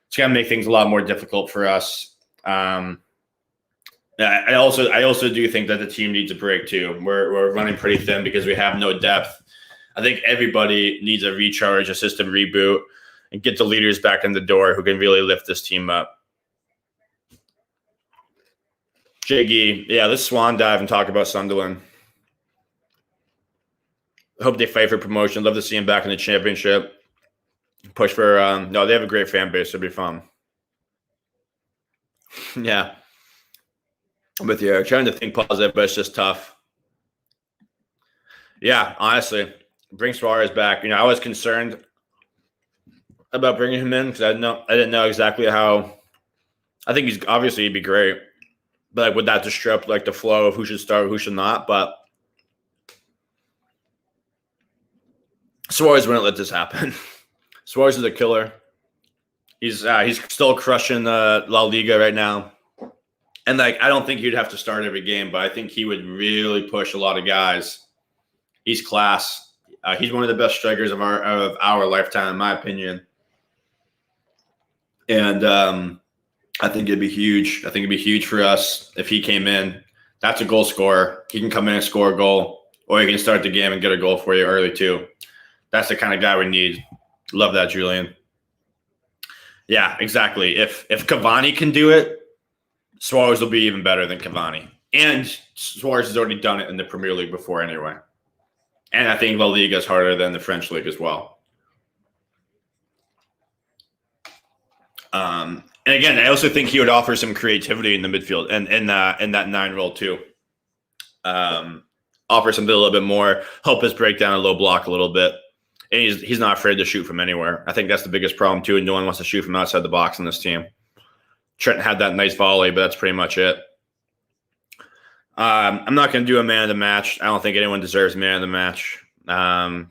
It's going to make things a lot more difficult for us. I also do think that the team needs a break too. We're running pretty thin because we have no depth. I think everybody needs a recharge, a system reboot, and get the leaders back in the door who can really lift this team up. Jiggy, let's swan dive and talk about Sunderland. I hope they fight for promotion. Love to see them back in the championship. Push for they have a great fan base. It'll be fun. Yeah. I'm with you. Trying to think positive, but it's just tough. Yeah, honestly, bring Suarez back. I was concerned about bringing him in because I didn't know exactly how. I think he'd be great, but would that disrupt the flow of who should start, who should not? But Suarez wouldn't let this happen. Suarez is a killer. He's still crushing La Liga right now. And like, I don't think he'd have to start every game, but I think he would really push a lot of guys. He's class. He's one of the best strikers of our lifetime, in my opinion. And I think it'd be huge. I think it'd be huge for us if he came in. That's a goal scorer. He can come in and score a goal, or he can start the game and get a goal for you early too. That's the kind of guy we need. Love that, Julian. Yeah, exactly. If Cavani can do it, Suarez will be even better than Cavani. And Suarez has already done it in the Premier League before anyway. And I think La Liga is harder than the French league as well. And again, I also think he would offer some creativity in the midfield and in that 9 role too. Offer something a little bit more, help us break down a low block a little bit. And he's not afraid to shoot from anywhere. I think that's the biggest problem too. And no one wants to shoot from outside the box in this team. Trent had that nice volley, but that's pretty much it. I'm not going to do a man of the match. I don't think anyone deserves man of the match.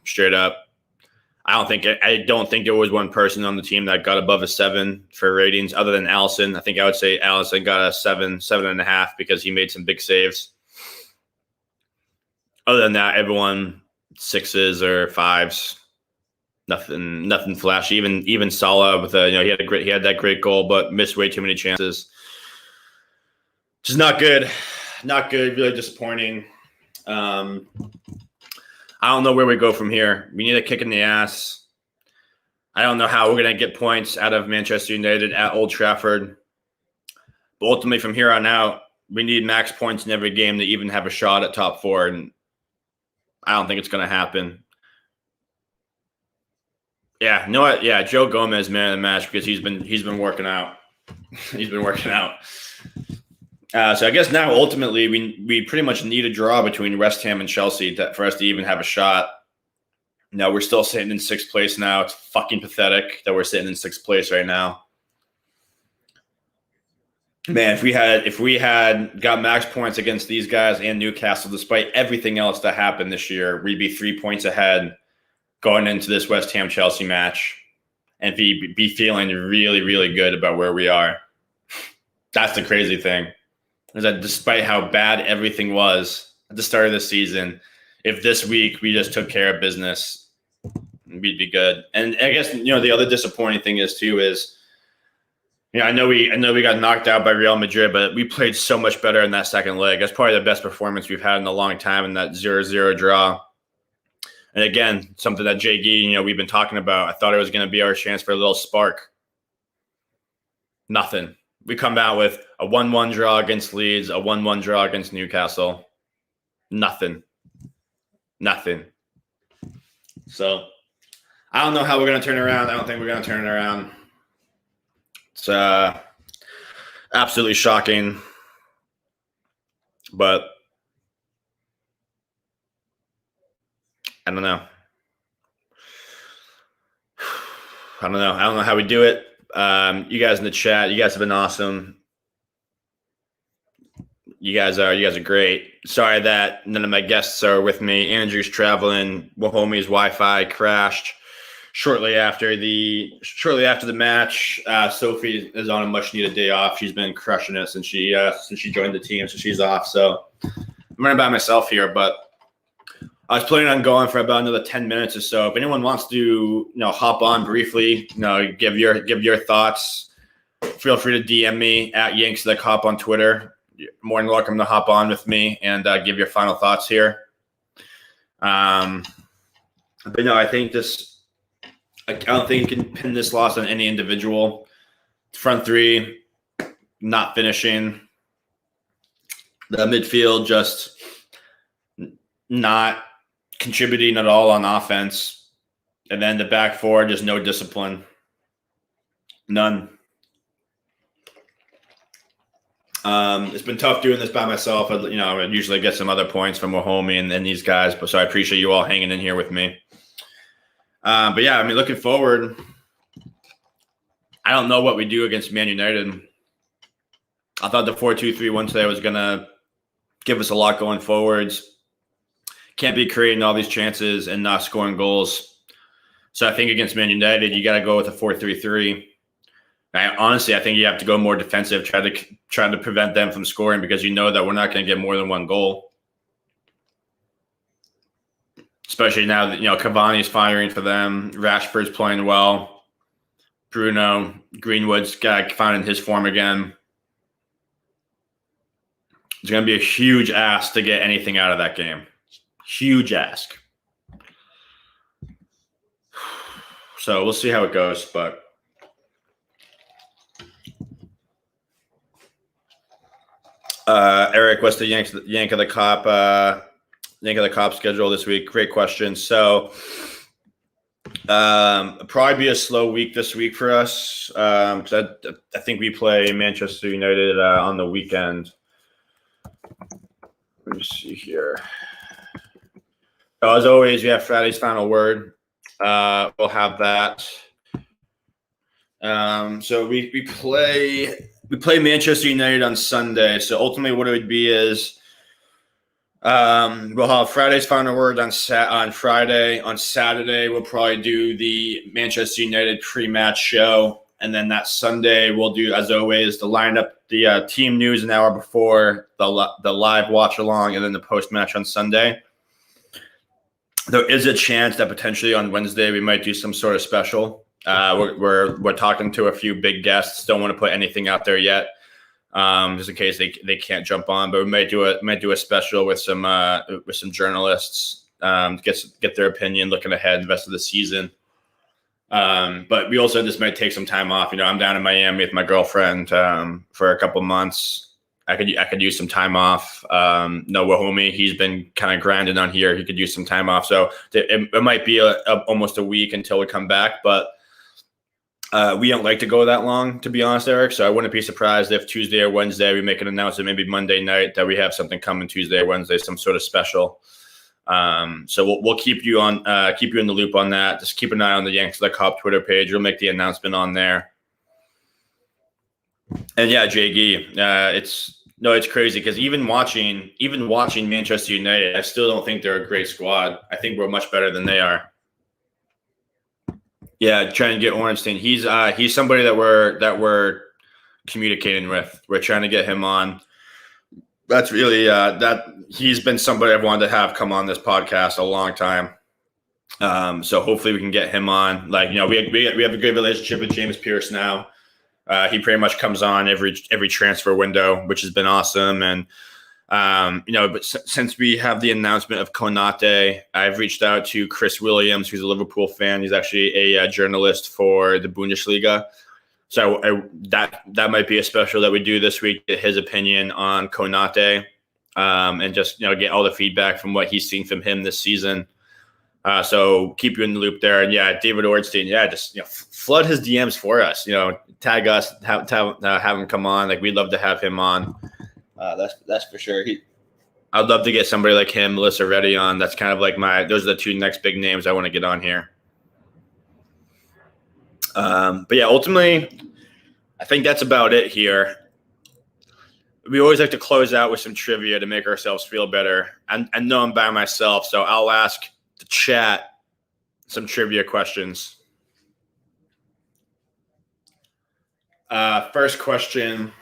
Straight up. I don't think there was one person on the team that got above a 7 for ratings other than Allison. I think I would say Allison got a 7.5 because he made some big saves. Other than that, everyone 6s or 5s. Nothing flashy. Even Salah with he had that great goal, but missed way too many chances. Just not good. Not good. Really disappointing. I don't know where we go from here. We need a kick in the ass. I don't know how we're going to get points out of Manchester United at Old Trafford. But ultimately, from here on out, we need max points in every game to even have a shot at top 4. And I don't think it's going to happen. Yeah, you know what? Yeah, Joe Gomez, man of the match, because he's been working out. He's been working out. So I guess now ultimately we pretty much need a draw between West Ham and Chelsea for us to even have a shot. No, we're still sitting in 6th place now. It's fucking pathetic that we're sitting in 6th place right now. Man, if we had got max points against these guys and Newcastle, despite everything else that happened this year, we'd be 3 points ahead going into this West Ham Chelsea match and be feeling really, really good about where we are. That's the crazy thing. Is that despite how bad everything was at the start of the season, if this week we just took care of business, we'd be good. And I guess the other disappointing thing is I know we got knocked out by Real Madrid, but we played so much better in that second leg. That's probably the best performance we've had in a long time in that 0-0 draw. And again, something that JG, we've been talking about. I thought it was going to be our chance for a little spark. Nothing. We come out with a 1-1 draw against Leeds, a 1-1 draw against Newcastle. Nothing. So I don't know how we're going to turn around. I don't think we're going to turn it around. It's absolutely shocking. But I don't know. I don't know how we do it. You guys in the chat, you guys have been awesome. You guys are great. Sorry that none of my guests are with me. Andrew's traveling. Wahomie's Wi-Fi crashed shortly after the match. Sophie is on a much needed day off. She's been crushing it since she joined the team, so she's off. So I'm running by myself here, but I was planning on going for about another 10 minutes or so. If anyone wants to, hop on briefly, give your thoughts, feel free to DM me at YanksTheCop on Twitter. You're more than welcome to hop on with me and give your final thoughts here. But no, I don't think you can pin this loss on any individual. Front 3 not finishing. The midfield just not contributing at all on offense. And then the back 4, just no discipline. None. It's been tough doing this by myself. I usually get some other points from Wahomie and these guys, but so I appreciate you all hanging in here with me. But yeah, looking forward, I don't know what we do against Man United. I thought the 4-2-3-1 today was going to give us a lot going forwards. Can't be creating all these chances and not scoring goals. So I think against Man United, you got to go with a 4-3-3. Honestly, I think you have to go more defensive, try to prevent them from scoring because you know that we're not going to get more than one goal. Especially now that Cavani's firing for them, Rashford's playing well, Bruno, Greenwood's finding his form again. It's going to be a huge ask to get anything out of that game. Huge ask. So we'll see how it goes, but Eric, what's the Yank of the Cop schedule this week? Great question. So probably be a slow week this week for us. I think we play Manchester United on the weekend. Let me see here. So as always, we have Friday's final word. We'll have that. So we play Manchester United on Sunday. So ultimately, what it would be is we'll have Friday's final word on Friday. On Saturday, we'll probably do the Manchester United pre-match show, and then that Sunday we'll do, as always, the lineup, the team news an hour before the live watch along, and then the post match on Sunday. There is a chance that potentially on Wednesday we might do some sort of special. We're talking to a few big guests. Don't want to put anything out there yet, just in case they can't jump on. But we might do a special with some journalists, get their opinion looking ahead the rest of the season. But we also just might take some time off. I'm down in Miami with my girlfriend for a couple months. I could use some time off. Noah Homie, he's been kind of grinding on here. He could use some time off. So it might be almost a week until we come back. But we don't like to go that long, to be honest, Eric. So I wouldn't be surprised if Tuesday or Wednesday we make an announcement, maybe Monday night, that we have something coming Tuesday or Wednesday, some sort of special. So we'll keep you in the loop on that. Just keep an eye on the Yanks of the Cop Twitter page. We'll make the announcement on there. And yeah, JG, it's crazy because even watching Manchester United, I still don't think they're a great squad. I think we're much better than they are. Yeah, trying to get Ornstein. He's somebody that we're communicating with. We're trying to get him on. That's really that he's been somebody I've wanted to have come on this podcast a long time. So hopefully we can get him on. We have a good relationship with James Pierce now. He pretty much comes on every transfer window, which has been awesome. And but since we have the announcement of Konate, I've reached out to Chris Williams, who's a Liverpool fan. He's actually a journalist for the Bundesliga. So that might be a special that we do this week, get his opinion on Konate, and just get all the feedback from what he's seen from him this season. So keep you in the loop there. And yeah, David Ornstein, just flood his DMs for us. Tag us, have him come on. We'd love to have him on. That's for sure. I'd love to get somebody like him, Melissa Reddy on. That's kind of those are the two next big names I want to get on here. But yeah, ultimately, I think that's about it here. We always like to close out with some trivia to make ourselves feel better. I know I'm by myself, so I'll ask the chat some trivia questions. First question.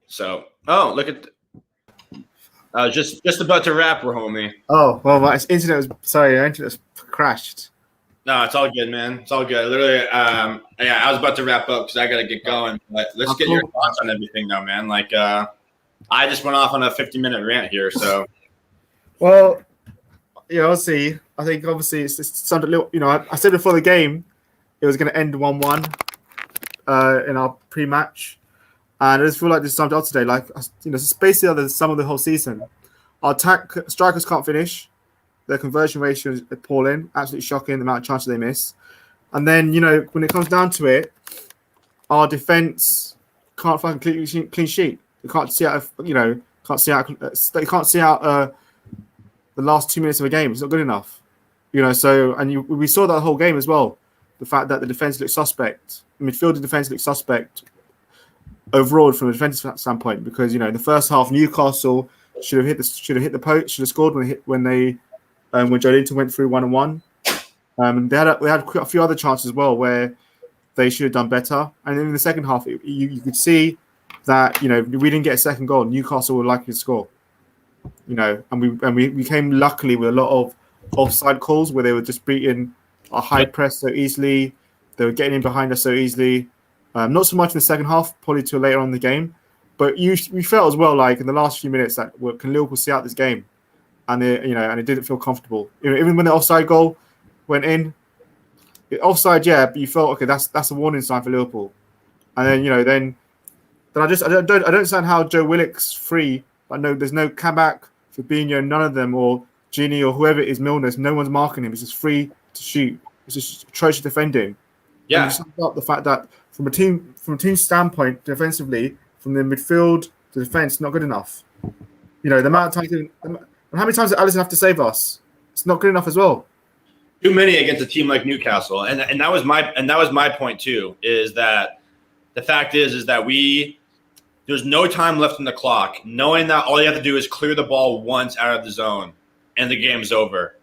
So, look at. I was just about to wrap, homie. Oh, well, my internet was sorry. Internet crashed. No, it's all good, man. It's all good. Literally, I was about to wrap up because I got to get going. But let's get your thoughts on everything, though, man. I just went off on a 50-minute rant here, so. Well, I'll see. I think obviously it's something. I said before the game, it was going to end 1-1 in our pre-match. And I just feel like there's something else today. It's basically the sum of the whole season. Our strikers can't finish. Their conversion ratio is appalling. Absolutely shocking the amount of chances they miss. And then, when it comes down to it, our defense can't find a clean sheet. They can't see out. They can't see out the last 2 minutes of a game. It's not good enough. We saw that whole game as well. The fact that the defense looked suspect, midfield defense looked suspect. Overall, from a defensive standpoint, because in the first half, Newcastle should have hit the post, should have scored when Joelinton went through 1-on-1. They had quite a few other chances as well where they should have done better. And in the second half, you could see that we didn't get a second goal. Newcastle were likely to score. And we came luckily with a lot of offside calls where they were just beating our high press so easily. They were getting in behind us so easily. Not so much in the second half, probably till later on in the game. But we felt as well, like in the last few minutes, that can Liverpool see out this game? And it didn't feel comfortable. Even when the offside goal went in, offside, yeah, but you felt okay. That's a warning sign for Liverpool. And then then I don't understand how Joe Willock's free. I know there's no Kabak, Fabinho, none of them, or Gini or whoever it is, Milner. No one's marking him. He's just free to shoot. It's just atrocious defending. Yeah. And you sum up the fact that from a team standpoint, defensively, from the midfield to defense, not good enough. The amount of times, how many times did Alisson have to save us? It's not good enough as well. Too many against a team like Newcastle, and that was my point too. Is that the fact is that there's no time left in the clock, knowing that all you have to do is clear the ball once out of the zone, and the game's over.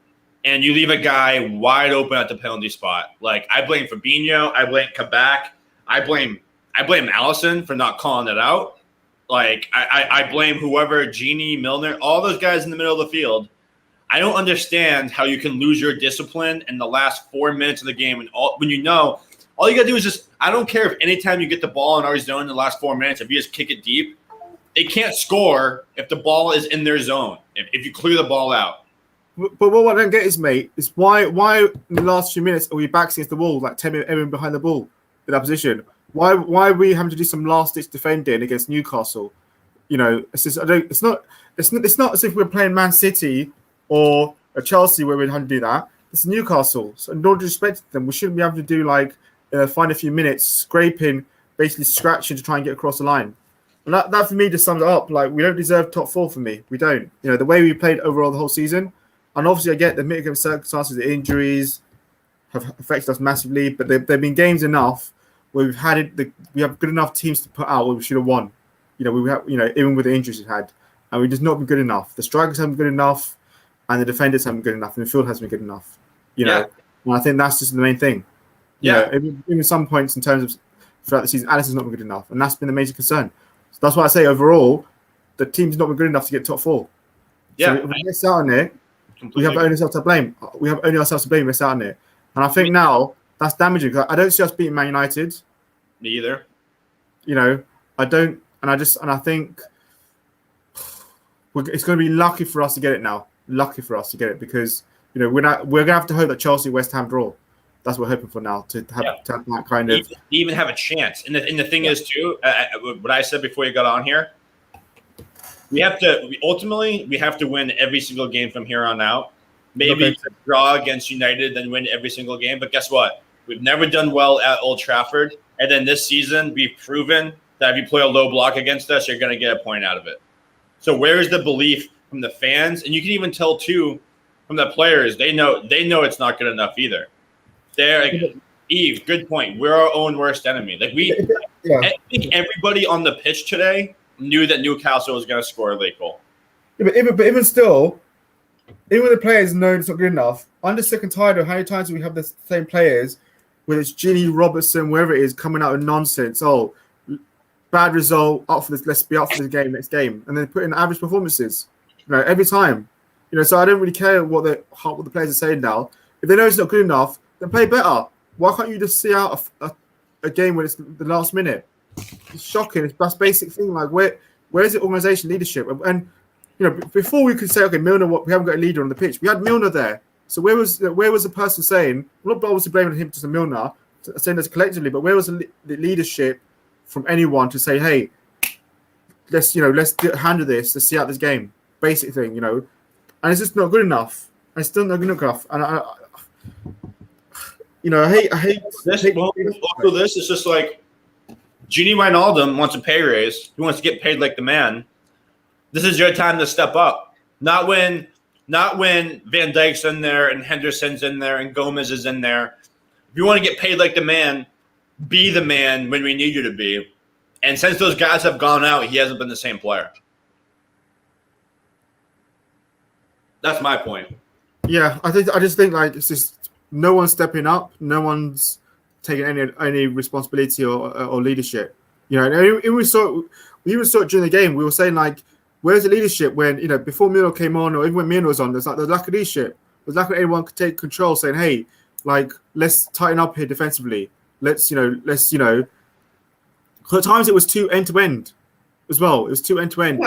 And you leave a guy wide open at the penalty spot. Like, I blame Fabinho, I blame Kabak, I blame Alisson for not calling it out. Like, I blame whoever, Gini, Milner, all those guys in the middle of the field. I don't understand how you can lose your discipline in the last 4 minutes of the game, and all you got to do is just, I don't care if anytime you get the ball in our zone in the last 4 minutes, if you just kick it deep, they can't score if the ball is in their zone, if you clear the ball out. But what I don't get is, mate, is why in the last few minutes are we backs against the wall, like 10 everyone behind the ball in that position? Why are we having to do some last-ditch defending against Newcastle? It's just, it's not as if we're playing Man City or a Chelsea where we're having to do that. It's Newcastle. So in order to respect them, we shouldn't be able to do find a few minutes scraping, basically scratching to try and get across the line. And that for me just sums it up. Like, we don't deserve top four for me. We don't. The way we played overall the whole season. And obviously I get the mitigating circumstances, the injuries have affected us massively, but they've been games enough where we have good enough teams to put out where we should have won. We have, even with the injuries we've had. And we've just not been good enough. The strikers haven't been good enough. And the defenders haven't been good enough, and the field hasn't been good enough. And I think that's just the main thing. Even some points in terms of throughout the season, Alisson's not been good enough, and that's been the major concern. So that's why I say overall, the team's not been good enough to get top four. Yeah, so if we miss out on it, we have only ourselves to blame. We have only ourselves to blame. Miss out on it, and I think now that's damaging because I don't see us beating Man United. Me either. I don't, and I think it's going to be lucky for us to get it now. Lucky for us to get it because we're gonna have to hope that Chelsea West Ham draw. That's what we're hoping for now to have that kind of even have a chance. And the thing is too, what I said before you got on here, we have to win every single game from here on out. Maybe draw against United, then win every single game. But guess what? We've never done well at Old Trafford, and then this season we've proven that if you play a low block against us, you're gonna get a point out of it. So where is the belief from the fans? And you can even tell too from the players. They know it's not good enough either. They're like, Eve, good point. We're our own worst enemy. I think everybody on the pitch today knew that Newcastle was going to score a late goal. Yeah, but even still, even when the players know it's not good enough, I'm just sick and tired of how many times we have the same players, whether it's Ginny, Robertson, wherever it is, coming out with nonsense. Oh, bad result, up for this. Let's be up for the game next game, and then put in average performances. Every time. So I don't really care what the players are saying now. If they know it's not good enough, then play better. Why can't you just see out a game when it's the last minute? It's shocking. That's basic thing. Like where's the organisation leadership? And before we could say, okay, Milner, we haven't got a leader on the pitch. We had Milner there. So where was the person saying? I'm not obviously blaming him to Milner, saying this collectively, but where was the leadership from anyone to say, hey, let's handle this. Let's see out this game. Basic thing, and it's just not good enough. And it's still not good enough. And I hate this. Also, this is just like Gini Wijnaldum wants a pay raise. He wants to get paid like the man. This is your time to step up. Not when Van Dijk's in there and Henderson's in there and Gomez is in there. If you want to get paid like the man, be the man when we need you to be. And since those guys have gone out, he hasn't been the same player. That's my point. Yeah, I just think like it's just no one's stepping up, no one's taking any responsibility or leadership. You know, and we even saw it during the game. We were saying like, where's the leadership when before Mino came on or even when Mino was on? There's lack of leadership. There's lack of anyone could take control, saying, hey, like let's tighten up here defensively. Let's. Because at times it was too end to end as well. It was too end to end.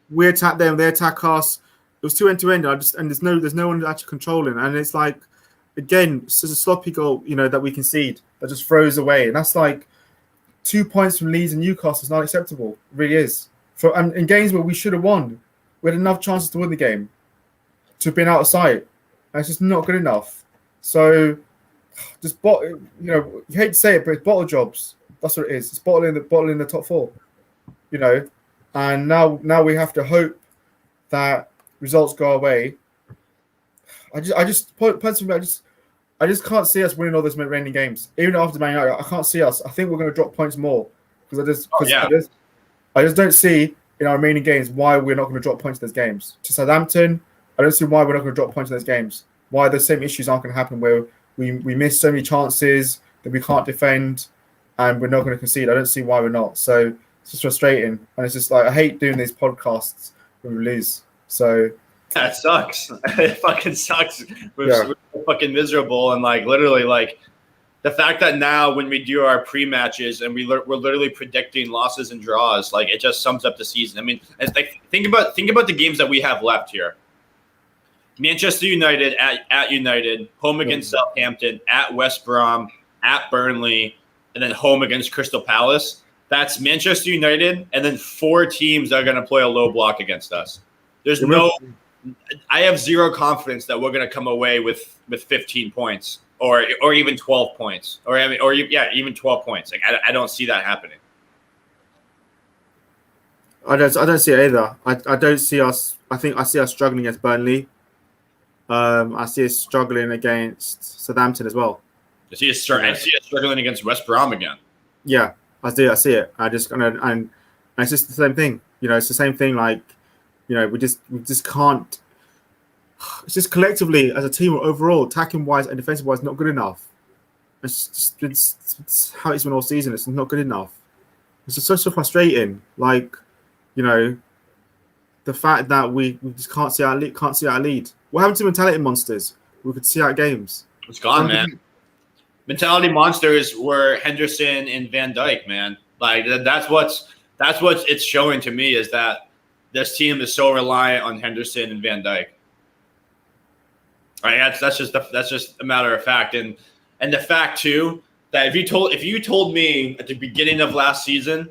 We attack them, they attack us. It was too end to end. And there's no one actually controlling. And it's like, again, it's just a sloppy goal, that we concede that just throws away. And that's like 2 points from Leeds and Newcastle is not acceptable. It really is. And in games where we should have won, we had enough chances to win the game, to have been out of sight. And it's just not good enough. So just you hate to say it, but it's bottle jobs. That's what it is. It's bottling the top four. And now we have to hope that results go away. I just can't see us winning all those remaining games. Even after Man United, I can't see us. I think we're going to drop points more because I just don't see in our remaining games why we're not going to drop points in those games. To Southampton, I don't see why we're not going to drop points in those games. Why the same issues aren't going to happen where we miss so many chances that we can't defend and we're not going to concede. I don't see why we're not. So it's just frustrating. And it's just like, I hate doing these podcasts when we lose. So that sucks. It fucking sucks. We're fucking miserable. And like literally like the fact that now when we do our pre-matches and we're literally predicting losses and draws, like it just sums up the season. I mean, it's like think about the games that we have left here. Manchester United at United, home against Southampton, at West Brom, at Burnley, and then home against Crystal Palace. That's Manchester United, and then 4 teams that are going to play a low block against us. I have zero confidence that we're going to come away with 15 points or even 12 points even 12 points. Like I don't see that happening. I don't see it either. I don't see us. I think I see us struggling against Burnley. I see us struggling against Southampton as well. I see us struggling against West Brom again. Yeah, I see it. And it's just the same thing. It's the same thing. Like, we just can't. It's just collectively as a team overall, attacking wise and defensive wise, not good enough. It's how it's been all season. It's not good enough. It's just so frustrating. Like, the fact that we just can't see our lead. What happened to mentality monsters? We could see out games. It's gone, man. Mentality monsters were Henderson and Van Dijk, man. Like that's what it's showing to me is that this team is so reliant on Henderson and Van Dijk. Right, that's just a matter of fact, and the fact too that if you told me at the beginning of last season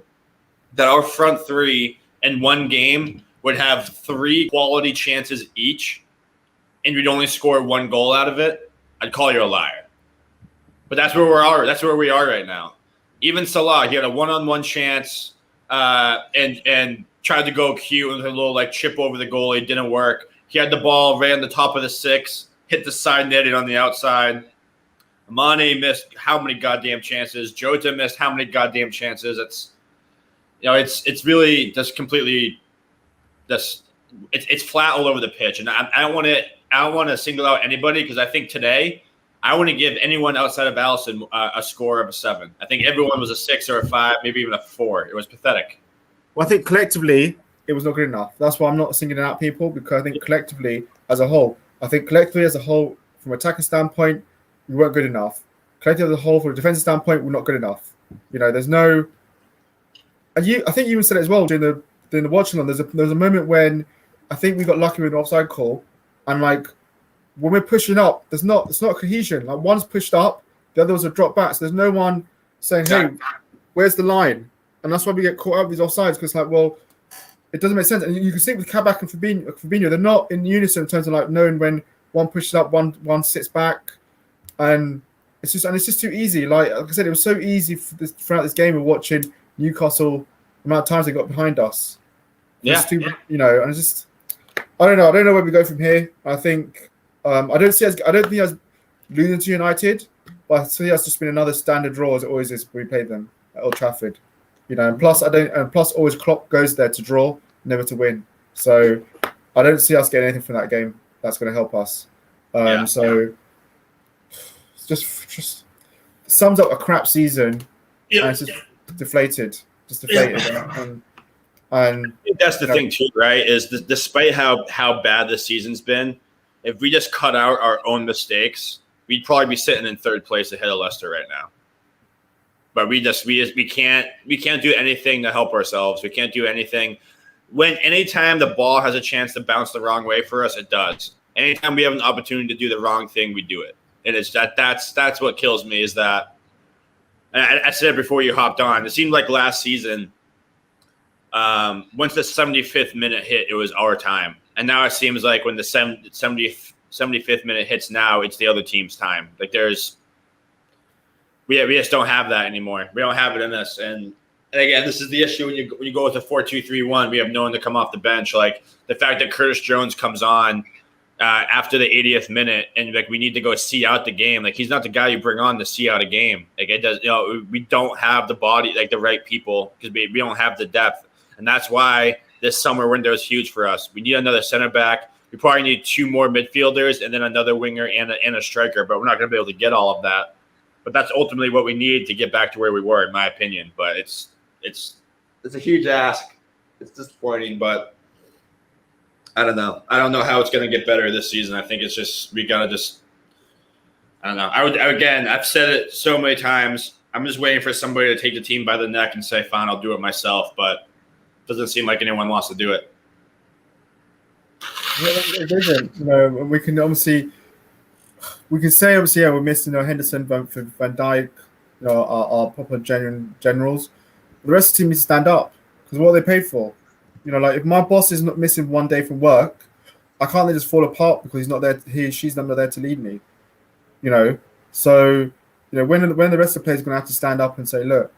that our front three in one game would have 3 quality chances each, and we'd only score 1 goal out of it, I'd call you a liar. But that's where we are. That's where we are right now. Even Salah, he had a 1-on-1 chance and tried to go cute with a little like chip over the goalie. It didn't work. He had the ball, ran the top of the 6, hit the side netting on the outside. Mane missed how many goddamn chances? Jota missed how many goddamn chances? It's really just completely it's flat all over the pitch. And I don't want to single out anybody because I think today I wouldn't give anyone outside of Alisson a score of a 7. I think everyone was a 6 or a 5, maybe even a 4. It was pathetic. Well, I think collectively it was not good enough. That's why I'm not singling out people because I think collectively as a whole, from an attacking standpoint, we weren't good enough. Collectively as a whole, from a defensive standpoint, we're not good enough. There's no. And I think you even said it as well during the watching on. There's a moment when I think we got lucky with an offside call, and like when we're pushing up, it's not cohesion. Like one's pushed up, the other was a drop back. So there's no one saying, "Hey, where's the line?" And that's why we get caught up with these offsides because it doesn't make sense. And you can see it with Kabak and Fabinho, they're not in unison in terms of like knowing when one pushes up, one sits back, and it's just too easy. Like I said, it was so easy throughout this game of watching Newcastle. The amount of times they got behind us. Yeah. And it's just I don't know where we go from here. I think I don't think us losing to United, but I see us just been another standard draw as it always is when we play them at Old Trafford. And plus always Klopp goes there to draw, never to win. So I don't see us getting anything from that game. that's going to help us. Yeah. So it's just sums up a crap season, and it's just deflated, and I think that's the thing too, right? Is despite how bad the season's been, if we just cut out our own mistakes, we'd probably be sitting in third place ahead of Leicester right now. But we can't do anything to help ourselves. We can't do anything. Anytime the ball has a chance to bounce the wrong way for us, it does. Anytime we have an opportunity to do the wrong thing, we do it. And it's that's what kills me is that. And I said it before you hopped on. It seemed like last season, once the 75th minute hit, it was our time. And now it seems like when the 75th minute hits now, it's the other team's time. Like we just don't have that anymore. We don't have it in us. And again, this is the issue when you go with a 4-2-3-1. We have no one to come off the bench. Like the fact that Curtis Jones comes on after the 80th minute, and like we need to go see out the game. Like he's not the guy you bring on to see out a game. Like it does. We don't have the body, like the right people, because we don't have the depth, and that's why this summer window is huge for us. We need another center back. We probably need 2 more midfielders and then another winger and a striker. But we're not going to be able to get all of that. But that's ultimately what we need to get back to where we were, in my opinion. But it's a huge ask. It's disappointing, but I don't know. I don't know how it's going to get better this season. I think it's just we got to I don't know. I've said it so many times. I'm just waiting for somebody to take the team by the neck and say, fine, I'll do it myself. But it doesn't seem like anyone wants to do it. It isn't. We can obviously. We can say, obviously, we're missing Henderson, Van Dijk, our proper generals. The rest of the team needs to stand up because what are they paid for? Like if my boss is not missing one day from work, I can't let just fall apart because he's not there. She's not there to lead me. So when the rest of the players are going to have to stand up and say, look,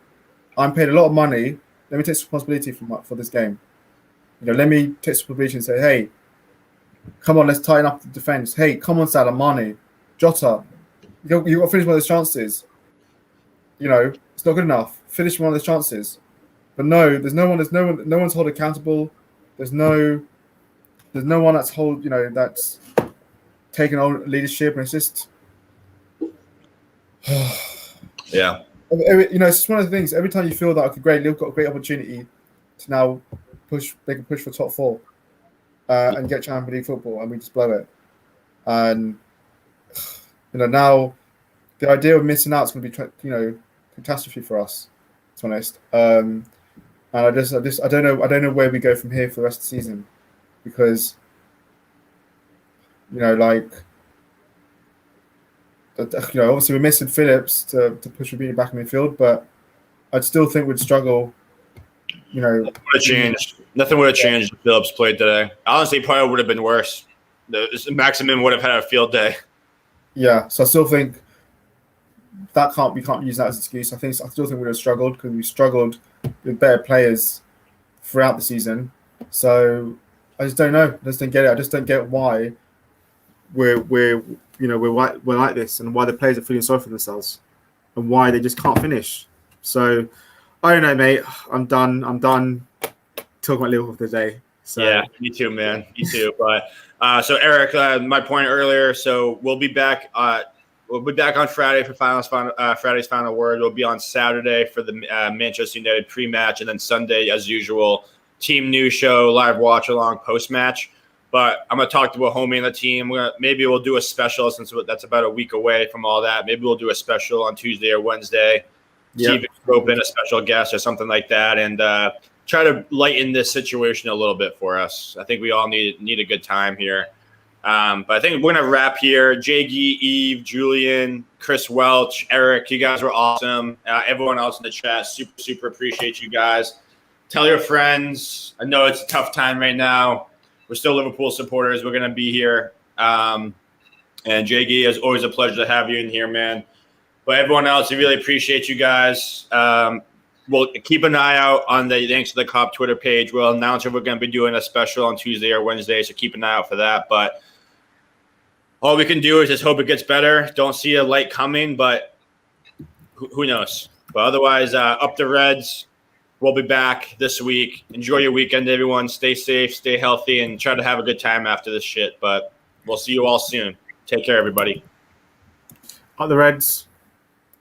I'm paid a lot of money. Let me take responsibility for this game. Let me take responsibility and say, hey, come on, let's tighten up the defense. Hey, come on, Salah, Mane, Jota, you got to finish one of those chances. It's not good enough. Finish one of those chances. But no, there's no one's held accountable. There's no one that's that's taken on leadership, and it's just yeah. It's just one of the things. Every time you feel that Liverpool got a great opportunity to now make a push for top 4 and get Champions League football, and we just blow it. And now the idea of missing out is going to be catastrophe for us. To be honest, and I don't know where we go from here for the rest of the season, because obviously we're missing Phillips to push Rabini back in midfield, but I'd still think we'd struggle. Nothing would have changed. Nothing would have changed if Phillips played today. Honestly, probably would have been worse. Maximin would have had a field day. Yeah, so I still think we can't use that as an excuse. I still think we would have struggled because we struggled with better players throughout the season. So I just don't know. I just don't get it. I just don't get why we're like this, and why the players are feeling sorry for themselves, and why they just can't finish. So I don't know, mate. I'm done talking about Liverpool today. So yeah, me too, man. Me too. But so Eric, my point earlier. So we'll be back. We'll be back on Friday for Friday's final word. We'll be on Saturday for the Manchester United pre-match, and then Sunday, as usual, team news show, live watch along post-match. But I'm gonna talk to a homie on the team. Maybe we'll do a special since that's about a week away from all that. Maybe we'll do a special on Tuesday or Wednesday. See if we can rope in a special guest or something like that, and try to lighten this situation a little bit for us. I think we all need a good time here. But I think we're going to wrap here. JG, Eve, Julian, Chris Welch, Eric, you guys were awesome. Everyone else in the chat, super, super appreciate you guys. Tell your friends. I know it's a tough time right now. We're still Liverpool supporters. We're going to be here. And JG, it's always a pleasure to have you in here, man. But everyone else, I really appreciate you guys. We'll keep an eye out on the Thanks to the Cop Twitter page. We'll announce if we're going to be doing a special on Tuesday or Wednesday, so keep an eye out for that. But all we can do is just hope it gets better. Don't see a light coming, but who knows? But otherwise, up the Reds. We'll be back this week. Enjoy your weekend, everyone. Stay safe, stay healthy, and try to have a good time after this shit. But We'll see you all soon. Take care, everybody. Up the Reds.